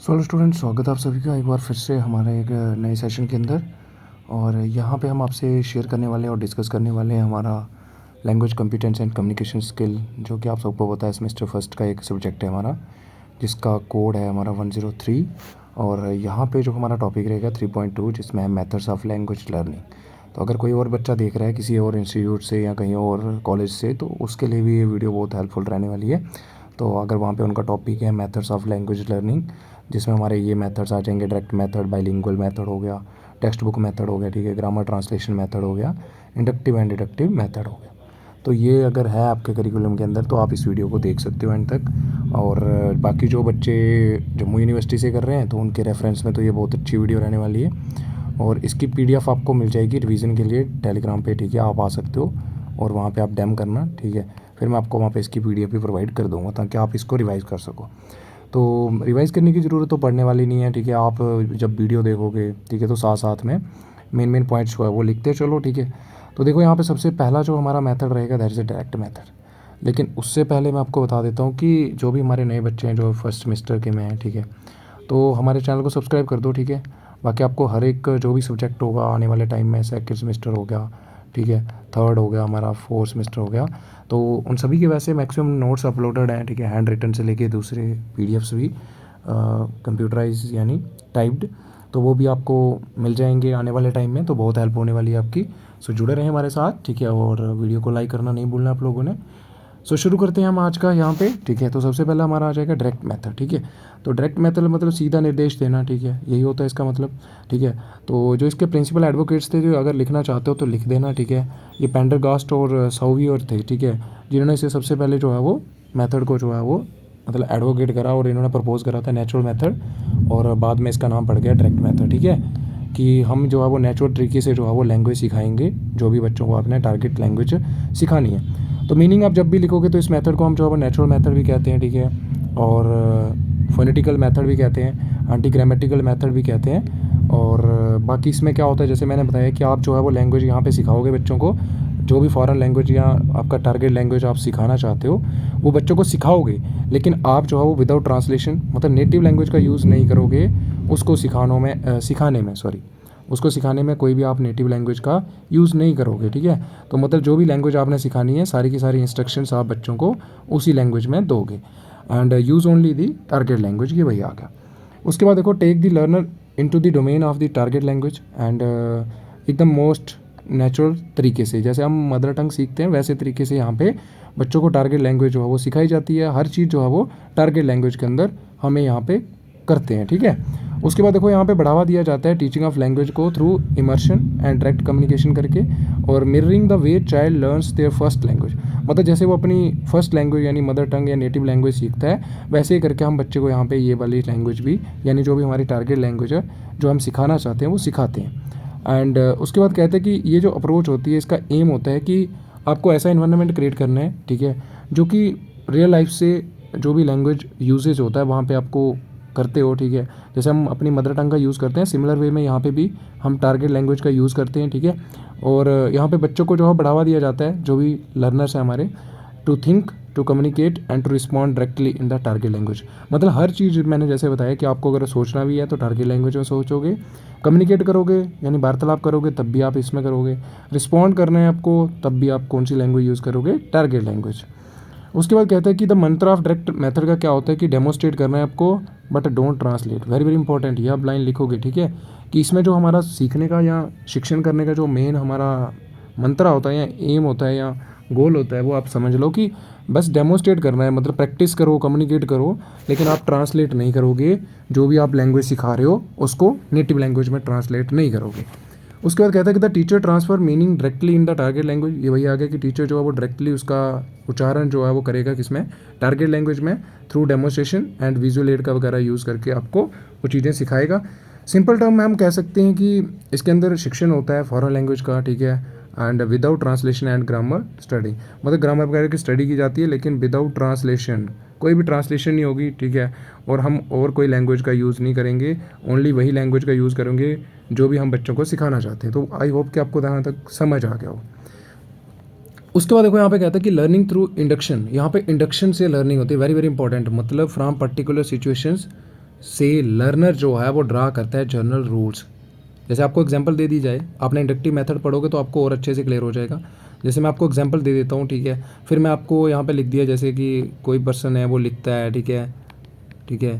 Hello students, स्वागत है आप सभी का एक बार फिर से हमारे एक नए सेशन के अंदर। और यहाँ पे हम आपसे शेयर करने वाले हैं और डिस्कस करने वाले हैं हमारा language competence and communication skill, जो कि आप सबको पता है सेमेस्टर फर्स्ट का एक सब्जेक्ट है हमारा, जिसका कोड है हमारा 103। और यहाँ पे जो हमारा टॉपिक रहेगा 3.2, जिसमें है मेथड्स ऑफ लैंग्वेज लर्निंग। तो अगर कोई और बच्चा देख रहा है किसी और इंस्टीट्यूट से या कहीं और कॉलेज से, तो उसके लिए भी ये वीडियो बहुत हेल्पफुल रहने वाली है। तो अगर वहाँ पे उनका टॉपिक है मेथड्स ऑफ लैंग्वेज लर्निंग, जिसमें हमारे ये मेथड्स आ जाएंगे, डायरेक्ट मेथड, बाइलिंगुअल मेथड हो गया, टेक्स्ट बुक मेथड हो गया, ठीक है, ग्रामर ट्रांसलेशन मेथड हो गया, इंडक्टिव एंड डिडक्टिव मेथड हो गया। तो ये अगर है आपके करिकुलम के अंदर तो आप इस वीडियो को देख सकते हो एंड तक। और बाकी जो बच्चे जम्मू यूनिवर्सिटी से कर रहे हैं तो उनके रेफरेंस में तो ये बहुत अच्छी वीडियो रहने वाली है। और इसकी पीडीएफ आपको मिल जाएगी रिवीजन के लिए टेलीग्राम पे, ठीक है, आप आ सकते हो और वहाँ पे आप डैम करना, ठीक है। फिर मैं आपको वहाँ पे इसकी पीडीएफ भी प्रोवाइड कर दूँगा ताकि आप इसको रिवाइज़ कर सको। तो रिवाइज़ करने की ज़रूरत तो पड़ने वाली नहीं है, ठीक है। आप जब वीडियो देखोगे, ठीक है, तो साथ साथ में मेन पॉइंट्स जो है वो लिखते चलो, ठीक है। तो देखो यहाँ पे सबसे पहला जो हमारा मेथड रहेगा that is a direct method. लेकिन उससे पहले मैं आपको बता देता हूँ कि जो भी हमारे नए बच्चे हैं जो फर्स्ट सेमेस्टर के में हैं, ठीक है, तो हमारे चैनल को सब्सक्राइब कर दो, ठीक है। बाकी आपको हर एक जो भी सब्जेक्ट होगा आने वाले टाइम में, सेकंड सेमेस्टर हो गया, ठीक है, थर्ड हो गया, हमारा फोर्थ सेमेस्टर हो गया, तो उन सभी के वैसे मैक्सिमम नोट्स अपलोडेड हैं, ठीक है, हैंड रिटन से लेके दूसरे पीडीएफ्स भी कंप्यूटराइज यानी टाइप्ड, तो वो भी आपको मिल जाएंगे आने वाले टाइम में। तो बहुत हेल्प होने वाली है आपकी। सो जुड़े रहें हमारे साथ, ठीक है, और वीडियो को लाइक करना नहीं भूलना आप लोगों ने। सो शुरू करते हैं हम आज का यहाँ पे, ठीक है। तो सबसे पहला हमारा आ जाएगा डायरेक्ट मेथड, ठीक है। तो डायरेक्ट मेथड मतलब सीधा निर्देश देना, ठीक है, यही होता है इसका मतलब, ठीक है। तो जो इसके प्रिंसिपल एडवोकेट्स थे, जो अगर लिखना चाहते हो तो लिख देना, ठीक है, ये पेंडरगास्ट और साउवियर थे, ठीक है, जिन्होंने इसे सबसे पहले जो है वो मेथड को जो है वो मतलब एडवोकेट करा और इन्होंने प्रपोज करा था नेचुरल मेथड, और बाद में इसका नाम पड़ गया डायरेक्ट मेथड, ठीक है। कि हम जो है वो नेचुरल तरीके से जो है वो लैंग्वेज सिखाएंगे, जो भी बच्चों को आपने टारगेट लैंग्वेज सिखानी है। तो मीनिंग आप जब भी लिखोगे तो इस मेथड को हम जो है वो नेचुरल मेथड भी कहते हैं, ठीक है, और फोनेटिकल मेथड भी कहते हैं, एंटी ग्रामेटिकल मेथड भी कहते हैं। और बाकी इसमें क्या होता है, जैसे मैंने बताया कि आप जो है वो लैंग्वेज यहाँ पे सिखाओगे बच्चों को, जो भी फॉरेन लैंग्वेज या आपका टारगेट लैंग्वेज आप सिखाना चाहते हो वो बच्चों को सिखाओगे, लेकिन आप जो है वो विदाउट ट्रांसलेशन मतलब नेटिव लैंग्वेज का यूज़ नहीं करोगे उसको सिखाने में कोई भी आप नेटिव लैंग्वेज का यूज़ नहीं करोगे, ठीक है। तो मतलब जो भी लैंग्वेज आपने सिखानी है सारी की सारी इंस्ट्रक्शंस आप बच्चों को उसी लैंग्वेज में दोगे, and use only the target language, ये वही आ गया। उसके बाद देखो, take the learner into the domain of the target language and एकदम मोस्ट नेचुरल तरीके से, जैसे हम मदर टंग सीखते हैं वैसे तरीके से यहाँ पे बच्चों को टारगेट लैंग्वेज जो है वो सिखाई जाती है। हर चीज़ जो है वो टारगेट लैंग्वेज के अंदर हमें यहाँ पे करते हैं, ठीक है। उसके बाद देखो यहाँ पे बढ़ावा दिया जाता है टीचिंग ऑफ लैंग्वेज को through immersion and direct communication करके, और mirroring the way child learns their first language, मतलब जैसे वो अपनी फर्स्ट लैंग्वेज यानी मदर टंग या नेटिव लैंग्वेज सीखता है वैसे ही करके हम बच्चे को यहाँ पे ये वाली लैंग्वेज भी यानी जो भी हमारी टारगेट लैंग्वेज है जो हम सिखाना चाहते हैं वो सिखाते हैं। एंड उसके बाद कहते हैं कि ये जो अप्रोच होती है इसका एम होता है कि आपको ऐसा इन्वायरमेंट क्रिएट करना है, ठीक है, जो कि रियल लाइफ से जो भी लैंग्वेज यूजेज होता है वहाँ पे आपको करते हो, ठीक है। जैसे हम अपनी मदर टंग का यूज़ करते हैं सिमिलर वे में यहाँ पे भी हम टारगेट लैंग्वेज का यूज़ करते हैं, ठीक है। और यहाँ पे बच्चों को जो है बढ़ावा दिया जाता है, जो भी लर्नर्स हैं हमारे, to think, to communicate and to respond directly in the target language. मतलब हर चीज़ मैंने जैसे बताया कि आपको अगर सोचना भी है तो टारगेट लैंग्वेज में सोचोगे, कम्युनिकेट करोगे यानी वार्तालाप करोगे तब भी आप इसमें करोगे, रिस्पॉन्ड करना है आपको तब भी आप कौन सी लैंग्वेज यूज़ करोगे, टारगेट लैंग्वेज। उसके बाद कहता है कि द मंत्र ऑफ डायरेक्ट मेथड का क्या होता है कि डेमोस्ट्रेट करना है आपको but don't translate. Very very important, ये आप लाइन लिखोगे, ठीक है, कि इसमें जो हमारा सीखने का या शिक्षण करने का जो मेन हमारा मंत्र होता है या एम होता है या गोल होता है वो आप समझ लो कि बस डेमोस्ट्रेट करना है, मतलब प्रैक्टिस करो, कम्युनिकेट करो, लेकिन आप ट्रांसलेट नहीं करोगे। जो भी आप लैंग्वेज सिखा रहे हो उसको नेटिव लैंग्वेज में ट्रांसलेट नहीं करोगे। उसके बाद कहता है कि the teacher transfer meaning directly in the target language. ये वही आ गया कि टीचर जो है वो डायरेक्टली उसका उच्चारण जो है वो करेगा किसमें, टारगेट लैंग्वेज में, through demonstration and visual add का वगैरह यूज़ करके आपको वो चीज़ें सिखाएगा। सिंपल टर्म में हम कह सकते हैं कि इसके अंदर शिक्षण होता है फॉरेन लैंग्वेज का, ठीक है, and without translation and grammar study, मतलब ग्रामर वगैरह की स्टडी की जाती है लेकिन विदाउट ट्रांसलेशन, कोई भी ट्रांसलेशन नहीं होगी, ठीक है, और हम और कोई लैंग्वेज का यूज़ नहीं करेंगे, ओनली वही लैंग्वेज का यूज़ करेंगे जो भी हम बच्चों को सिखाना चाहते हैं। तो आई होप कि आपको यहाँ तक समझ आ गया हो। उसके बाद देखो यहाँ पे कहता है कि लर्निंग थ्रू इंडक्शन, यहाँ पे इंडक्शन से लर्निंग होती है, वेरी वेरी इंपॉर्टेंट, मतलब फ्रॉम पर्टिकुलर सिचुएशंस से लर्नर जो है वो ड्रा करता है जनरल रूल्स। जैसे आपको एग्जांपल दे दी जाए, आपने इंडक्टिव मेथड पढ़ोगे तो आपको और अच्छे से क्लियर हो जाएगा। जैसे मैं आपको एग्जांपल दे देता हूँ, ठीक है। फिर मैं आपको यहाँ पे लिख दिया, जैसे कि कोई पर्सन है वो लिखता है, ठीक है, ठीक है,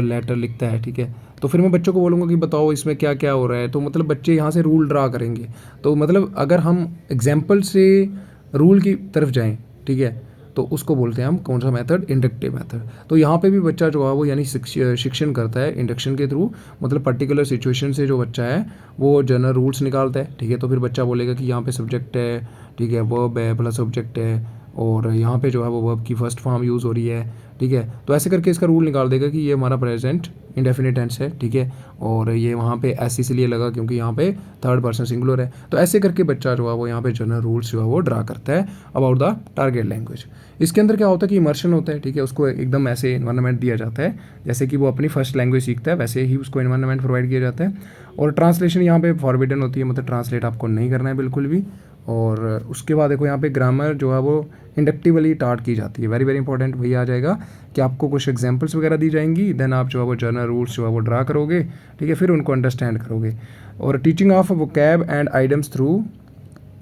लेटर लिखता है, ठीक है। तो फिर मैं बच्चों को बोलूँगा कि बताओ इसमें क्या क्या हो रहा है, तो मतलब बच्चे यहाँ से रूल ड्रा करेंगे। तो मतलब अगर हम एग्जाम्पल से रूल की तरफ जाएँ, ठीक है, तो उसको बोलते हैं हम कौन सा मेथड, इंडक्टिव मेथड। तो यहाँ पे भी बच्चा जो है वो यानी शिक्षण करता है इंडक्शन के थ्रू, मतलब पर्टिकुलर सिचुएशन से जो बच्चा है वो जनरल रूल्स निकालता है, ठीक है। तो फिर बच्चा बोलेगा कि यहाँ पे सब्जेक्ट है, ठीक है, वर्ब है प्लस सब्जेक्ट है, और यहाँ पे जो है वो वर्ब की फर्स्ट फॉर्म यूज़ हो रही है, ठीक है। तो ऐसे करके इसका रूल निकाल देगा कि ये हमारा प्रेजेंट इंडेफिनिट टेंस है, ठीक है, और ये वहाँ पे ऐसे इसलिए लगा क्योंकि यहाँ पे थर्ड पर्सन सिंगुलर है। तो ऐसे करके बच्चा जो है वो यहाँ पे जनरल रूल्स जो है वो ड्रा करता है अबाउट द टारगेट लैंग्वेज। इसके अंदर क्या होता है कि इमर्शन होता है, ठीक है। उसको एकदम ऐसे इन्वायरमेंट दिया जाता है जैसे कि वो अपनी फर्स्ट लैंग्वेज सीखता है, वैसे ही उसको इन्वायरमेंट प्रोवाइड किया जाता है। और ट्रांसलेशन यहाँ पे फॉरबिडन होती है, मतलब ट्रांसलेट आपको नहीं करना है बिल्कुल भी। और उसके बाद देखो यहाँ पे ग्रामर जो है वो इंडक्टिवली टार्ट की जाती है, वेरी वेरी इंपॉर्टेंट। वही आ जाएगा कि आपको कुछ एग्जांपल्स वगैरह दी जाएंगी, देन आप जो है वो जनरल रूल्स जो है वो ड्रा करोगे, ठीक है, फिर उनको अंडरस्टैंड करोगे। और teaching of vocab and items through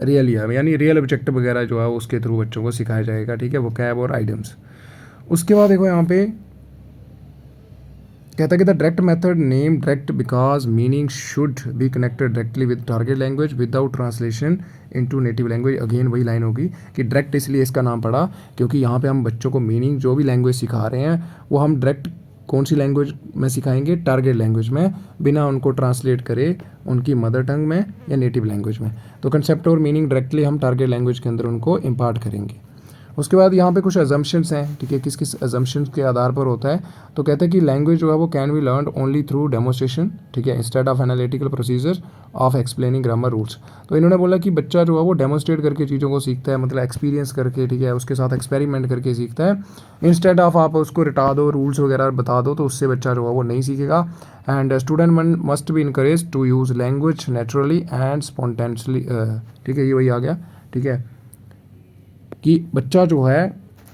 real year, यानी रियल ऑब्जेक्टिव वगैरह जो है उसके थ्रू बच्चों को सिखाया जाएगा, ठीक है, वोकैब और आइटम्स। उसके बाद देखो यहाँ पे कहता है कि the direct method name direct because meaning should be connected directly with target language without translation into native language. Again वही लाइन होगी कि डायरेक्ट इसलिए इसका नाम पड़ा क्योंकि यहाँ पे हम बच्चों को मीनिंग जो भी लैंग्वेज सिखा रहे हैं वो हम डायरेक्ट कौन सी लैंग्वेज में सिखाएंगे, टारगेट लैंग्वेज में, बिना उनको ट्रांसलेट करे उनकी मदर टंग में या नेटिव लैंग्वेज में। तो कंसेप्ट और मीनिंग डायरेक्टली हम टारगेट लैंग्वेज के अंदर उनको इम्पार्ट करेंगे। उसके बाद यहाँ पे कुछ अजम्पशंस हैं, ठीक है, किस किस अजम्पशंस के आधार पर होता है। तो कहते हैं कि लैंग्वेज जो है वो can be learn only through demonstration, ठीक है, instead of analytical procedure of explaining grammar rules. तो इन्होंने बोला कि बच्चा जो है वो डेमोस्ट्रेट करके चीज़ों को सीखता है, मतलब एक्सपीरियंस करके, ठीक है, उसके साथ एक्सपेरिमेंट करके सीखता है। इंस्टेड ऑफ आप उसको रटा दो, रूल्स वगैरह बता दो, तो उससे बच्चा जो है वो नहीं सीखेगा। And student must be encourage to use language naturally and spontaneously, ठीक है, ये वही आ गया, ठीक है, कि बच्चा जो है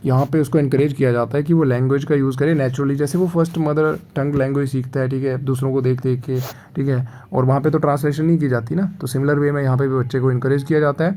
यहाँ पे उसको इनकरेज किया जाता है कि वो लैंग्वेज का यूज़ करे नेचुरली, जैसे वो फर्स्ट मदर टंग लैंग्वेज सीखता है, ठीक है, दूसरों को देख देख के, ठीक है, और वहाँ पे तो ट्रांसलेशन नहीं की जाती ना, तो सिमिलर वे में यहाँ पे भी बच्चे को इनकरेज किया जाता है।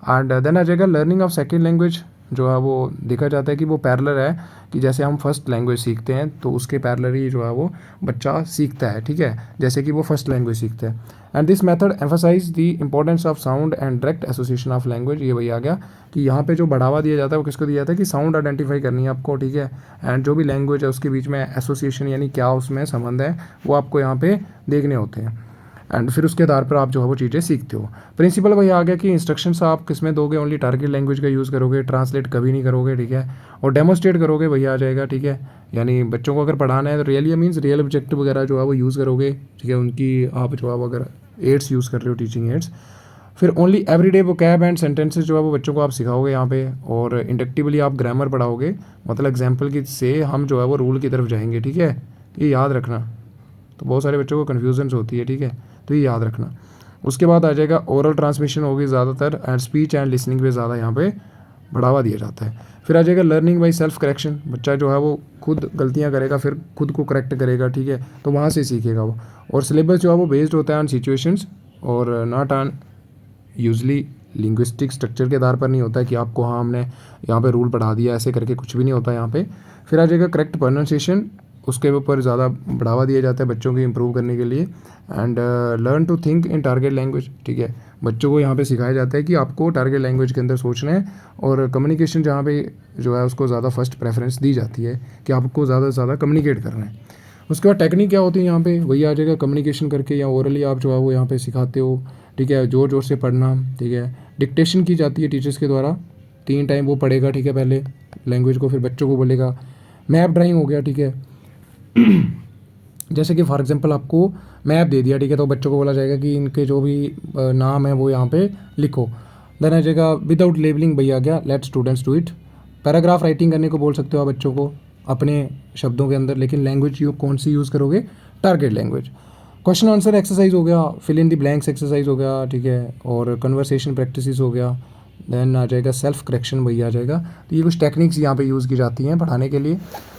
एंड देन आ जाएगा लर्निंग ऑफ सेकेंड लैंग्वेज, जो है वो देखा जाता है कि वो पैरेलल है, कि जैसे हम फर्स्ट लैंग्वेज सीखते हैं तो उसके पैरेलल ही जो है वो बच्चा सीखता है, ठीक है, जैसे कि वो फर्स्ट लैंग्वेज सीखता है। And this method emphasize the importance of sound and direct association of language. ये वही आ गया कि यहाँ पे जो बढ़ावा दिया जाता है वो किसको दिया जाता है कि साउंड आइडेंटिफाई करनी है आपको, ठीक है, एंड जो भी लैंग्वेज है उसके बीच में एसोसिएशन यानी क्या उसमें संबंध है वो आपको यहाँ पे देखने होते हैं। एंड फिर उसके आधार पर आप जो है वो चीज़ें सीखते हो। प्रिंसिपल वही आ गया कि इंस्ट्रक्शंस आप किस में दोगे, ओनली टारगेट लैंग्वेज का यूज़ करोगे, ट्रांसलेट कभी नहीं करोगे, ठीक है, और डेमोस्ट्रेट करोगे, वही आ जाएगा, ठीक है, यानी बच्चों को अगर पढ़ाना है तो रियली मीन्स रियल ऑब्जेक्टिव वगैरह जो है वो यूज़ करोगे, ठीक है, उनकी आप जो है वो अगर एड्स यूज़ कर रहे हो, टीचिंग एड्स। फिर only everyday vocab and sentences जो है वो बच्चों को आप सिखाओगे यहाँ पे, और इंडक्टिवली आप ग्रामर पढ़ाओगे, मतलब एग्जाम्पल की से हम जो है वो रूल की तरफ जाएंगे, ठीक है, ये याद रखना। तो बहुत सारे बच्चों को कन्फ्यूजन्स होती है, ठीक है, तो ये याद रखना। उसके बाद आ जाएगा ओरल ट्रांसमिशन होगी ज़्यादातर, एंड स्पीच एंड लिसनिंग पे ज़्यादा यहाँ पे बढ़ावा दिया जाता है। फिर आ जाएगा लर्निंग बाई सेल्फ करेक्शन, बच्चा जो है वो खुद गलतियाँ करेगा फिर खुद को करेक्ट करेगा, ठीक है, तो वहाँ से सीखेगा वो। और सिलेबस जो है वो बेस्ड होता है ऑन सिचुएशंस और not on usually linguistic structure के आधार पर नहीं होता है कि आपको हाँ हमने यहाँ पे रूल पढ़ा दिया ऐसे करके, कुछ भी नहीं होता यहाँ पे। फिर आ जाएगा करेक्ट प्रोनाउंसिएशन, उसके ऊपर ज़्यादा बढ़ावा दिया जाता है बच्चों की इंप्रूव करने के लिए। And learn to think in target language, ठीक है, बच्चों को यहाँ पे सिखाया जाता है कि आपको टारगेट लैंग्वेज के अंदर सोचना है, और कम्युनिकेशन जहाँ पे जो है उसको ज़्यादा फर्स्ट प्रेफरेंस दी जाती है कि आपको ज़्यादा से ज़्यादा कम्युनिकेट करना है। उसके बाद टेक्निक क्या होती है यहाँ पे, वही आ जाएगा कम्युनिकेशन करके या ओरली आप जो है वो यहाँ पे सिखाते हो, ठीक है, ज़ोर ज़ोर से पढ़ना, ठीक है, डिक्टेशन की जाती है टीचर्स के द्वारा, 3 टाइम वो पढ़ेगा, ठीक है, पहले लैंग्वेज को, फिर बच्चों को बोलेगा। मैप ड्राइंग हो गया, ठीक है, जैसे कि फॉर एग्जांपल आपको मैप दे दिया, ठीक है, तो बच्चों को बोला जाएगा कि इनके जो भी नाम है वो यहाँ पे लिखो। देन आ जाएगा विदाउट लेबलिंग, भैया आ गया let students do it. Paragraph writing करने को बोल सकते हो आप बच्चों को अपने शब्दों के अंदर, लेकिन लैंग्वेज कौन सी यूज़ करोगे, target language. Question answer exercise हो गया, fill in the blanks exercise हो गया, ठीक है, और कन्वर्सेशन प्रैक्टिस हो गया। देन आ जाएगा सेल्फ करेक्शन, वही आ जाएगा। तो ये कुछ टेक्निक्स यहाँ पे यूज़ की जाती हैं पढ़ाने के लिए।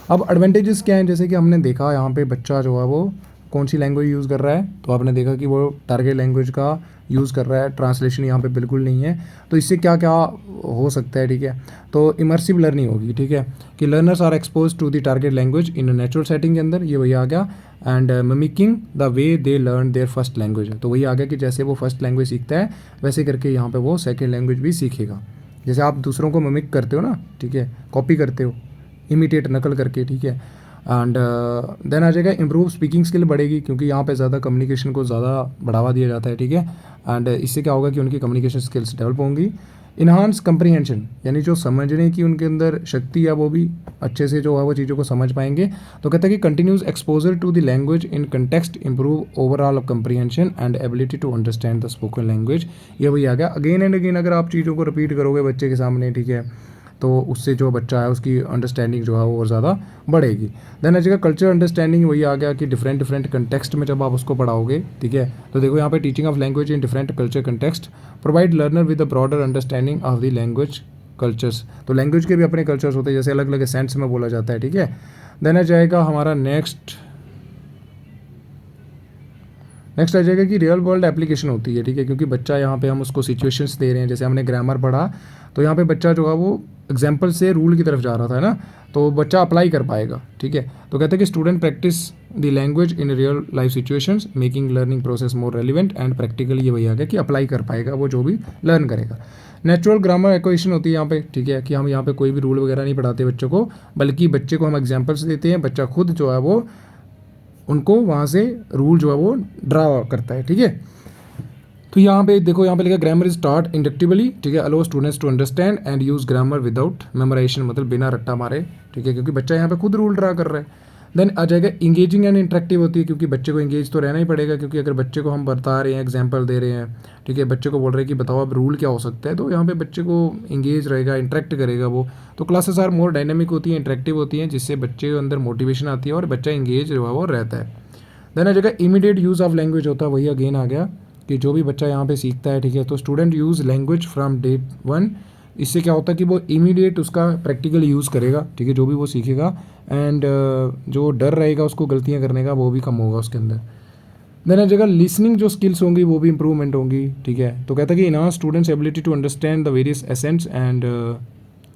अब एडवांटेजेस क्या हैं, जैसे कि हमने देखा यहाँ पे बच्चा जो है वो कौन सी लैंग्वेज यूज़ कर रहा है, तो आपने देखा कि वो टारगेट लैंग्वेज का यूज़ कर रहा है, ट्रांसलेशन यहाँ पे बिल्कुल नहीं है। तो इससे क्या क्या हो सकता है, ठीक है, तो इमर्सिव लर्निंग होगी, ठीक है, कि learners are expose to the target language in natural setting के अंदर, ये वही आ गया। And mimicking the way they learn their first language, तो वही आ गया कि जैसे वो फर्स्ट लैंग्वेज सीखता है वैसे करके यहाँ पे वो सेकेंड लैंग्वेज भी सीखेगा। जैसे आप दूसरों को मिमिक करते हो ना, ठीक है, कॉपी करते हो, इमिटेट नकल करके, ठीक है। एंड देन आ जाएगा इम्प्रूव स्पीकिंग स्किल बढ़ेगी, क्योंकि यहाँ पे ज़्यादा कम्युनिकेशन को ज़्यादा बढ़ावा दिया जाता है, ठीक है। एंड इससे क्या होगा कि उनकी कम्युनिकेशन स्किल्स डेवलप होंगी। इन्हांस कंप्रीहेंशन, यानी जो समझने की उनके अंदर शक्ति है वो भी अच्छे से जो है वो चीज़ों को समझ पाएंगे। तो कहते हैं कि continuous exposure to the language in context improve overall comprehension and ability to understand the spoken language, ये वही आ गया। अगेन एंड अगेन अगर आप चीज़ों को रिपीट करोगे बच्चे के सामने, ठीक है, तो उससे जो बच्चा है उसकी अंडरस्टैंडिंग जो है वो और ज़्यादा बढ़ेगी। देन आ कल्चर अंडरस्टैंडिंग, वही आ गया कि डिफरेंट डिफरेंट कंटेक्स्ट में जब आप उसको पढ़ाओगे, ठीक है, तो देखो यहाँ पे teaching of language in different culture context provide learner with a broader understanding of the language cultures, तो लैंग्वेज के भी अपने कल्चर्स होते हैं, जैसे अलग अलग सेंस में बोला जाता है, ठीक है। देन आ जाएगा हमारा नेक्स्ट आ जाएगा कि रियल वर्ल्ड एप्लीकेशन होती है, ठीक है, क्योंकि बच्चा यहाँ पे हम उसको सिचुएशंस दे रहे हैं, जैसे हमने ग्रामर पढ़ा तो यहाँ पे बच्चा जो है वो एग्जाम्पल से रूल की तरफ जा रहा था, है ना, तो बच्चा अप्लाई कर पाएगा, ठीक है। तो कहते हैं कि student practice the language in real life situations making learning process more relevant and practically, ये वही आ गया कि अप्लाई कर पाएगा वो जो भी लर्न करेगा। नेचुरल ग्रामर एक्वेशन होती है यहाँ पे, ठीक है, कि हम यहाँ पे कोई भी रूल वगैरह नहीं पढ़ाते बच्चों को, बल्कि बच्चे को हम एग्जाम्पल्स देते हैं, बच्चा खुद जो है वो उनको वहाँ से रूल जो है वो ड्रा करता है, ठीक है। तो यहाँ पे देखो, यहाँ पे लिखा ग्रामर इज टॉट इंडक्टिवली, ठीक है, allow students to understand and use grammar without memorisation, मतलब बिना रट्टा मारे, ठीक है, क्योंकि बच्चा यहाँ पे खुद रूल ड्रा कर रहा है। देन आ जाएगा इंगेजिंग एंड इंटरेक्टिव होती है, क्योंकि बच्चे को इंगेज तो रहना ही पड़ेगा, क्योंकि अगर बच्चे को हम बता रहे हैं, एग्जाम्पल दे रहे हैं, ठीक है, बच्चे को बोल रहे हैं कि बताओ अब रूल क्या हो सकता है, तो यहाँ पे बच्चे को इंगेज रहेगा, इंटरेक्ट करेगा वो। तो क्लासेस आर मोर डायनेमिक होती हैं, इंटरेक्टिव होती हैं, जिससे बच्चे के अंदर मोटिवेशन आती है और बच्चा इंगेज जो है वो रहता है। देन आ जाएगा इमीडिएट यूज़ ऑफ लैंग्वेज होता है, वही अगेन आ गया कि जो भी बच्चा यहाँ पे सीखता है, ठीक है, तो student use language from day one, इससे क्या होता है कि वो इमीडिएट उसका प्रैक्टिकल यूज़ करेगा, ठीक है, जो भी वो सीखेगा। एंड जो डर रहेगा उसको गलतियाँ करने का वो भी कम होगा उसके अंदर। देन आ जाएगा लिसनिंग जो स्किल्स होंगी वो भी इंप्रूवमेंट होंगी, ठीक है। तो कहता है कि enhance students ability to understand the various accents and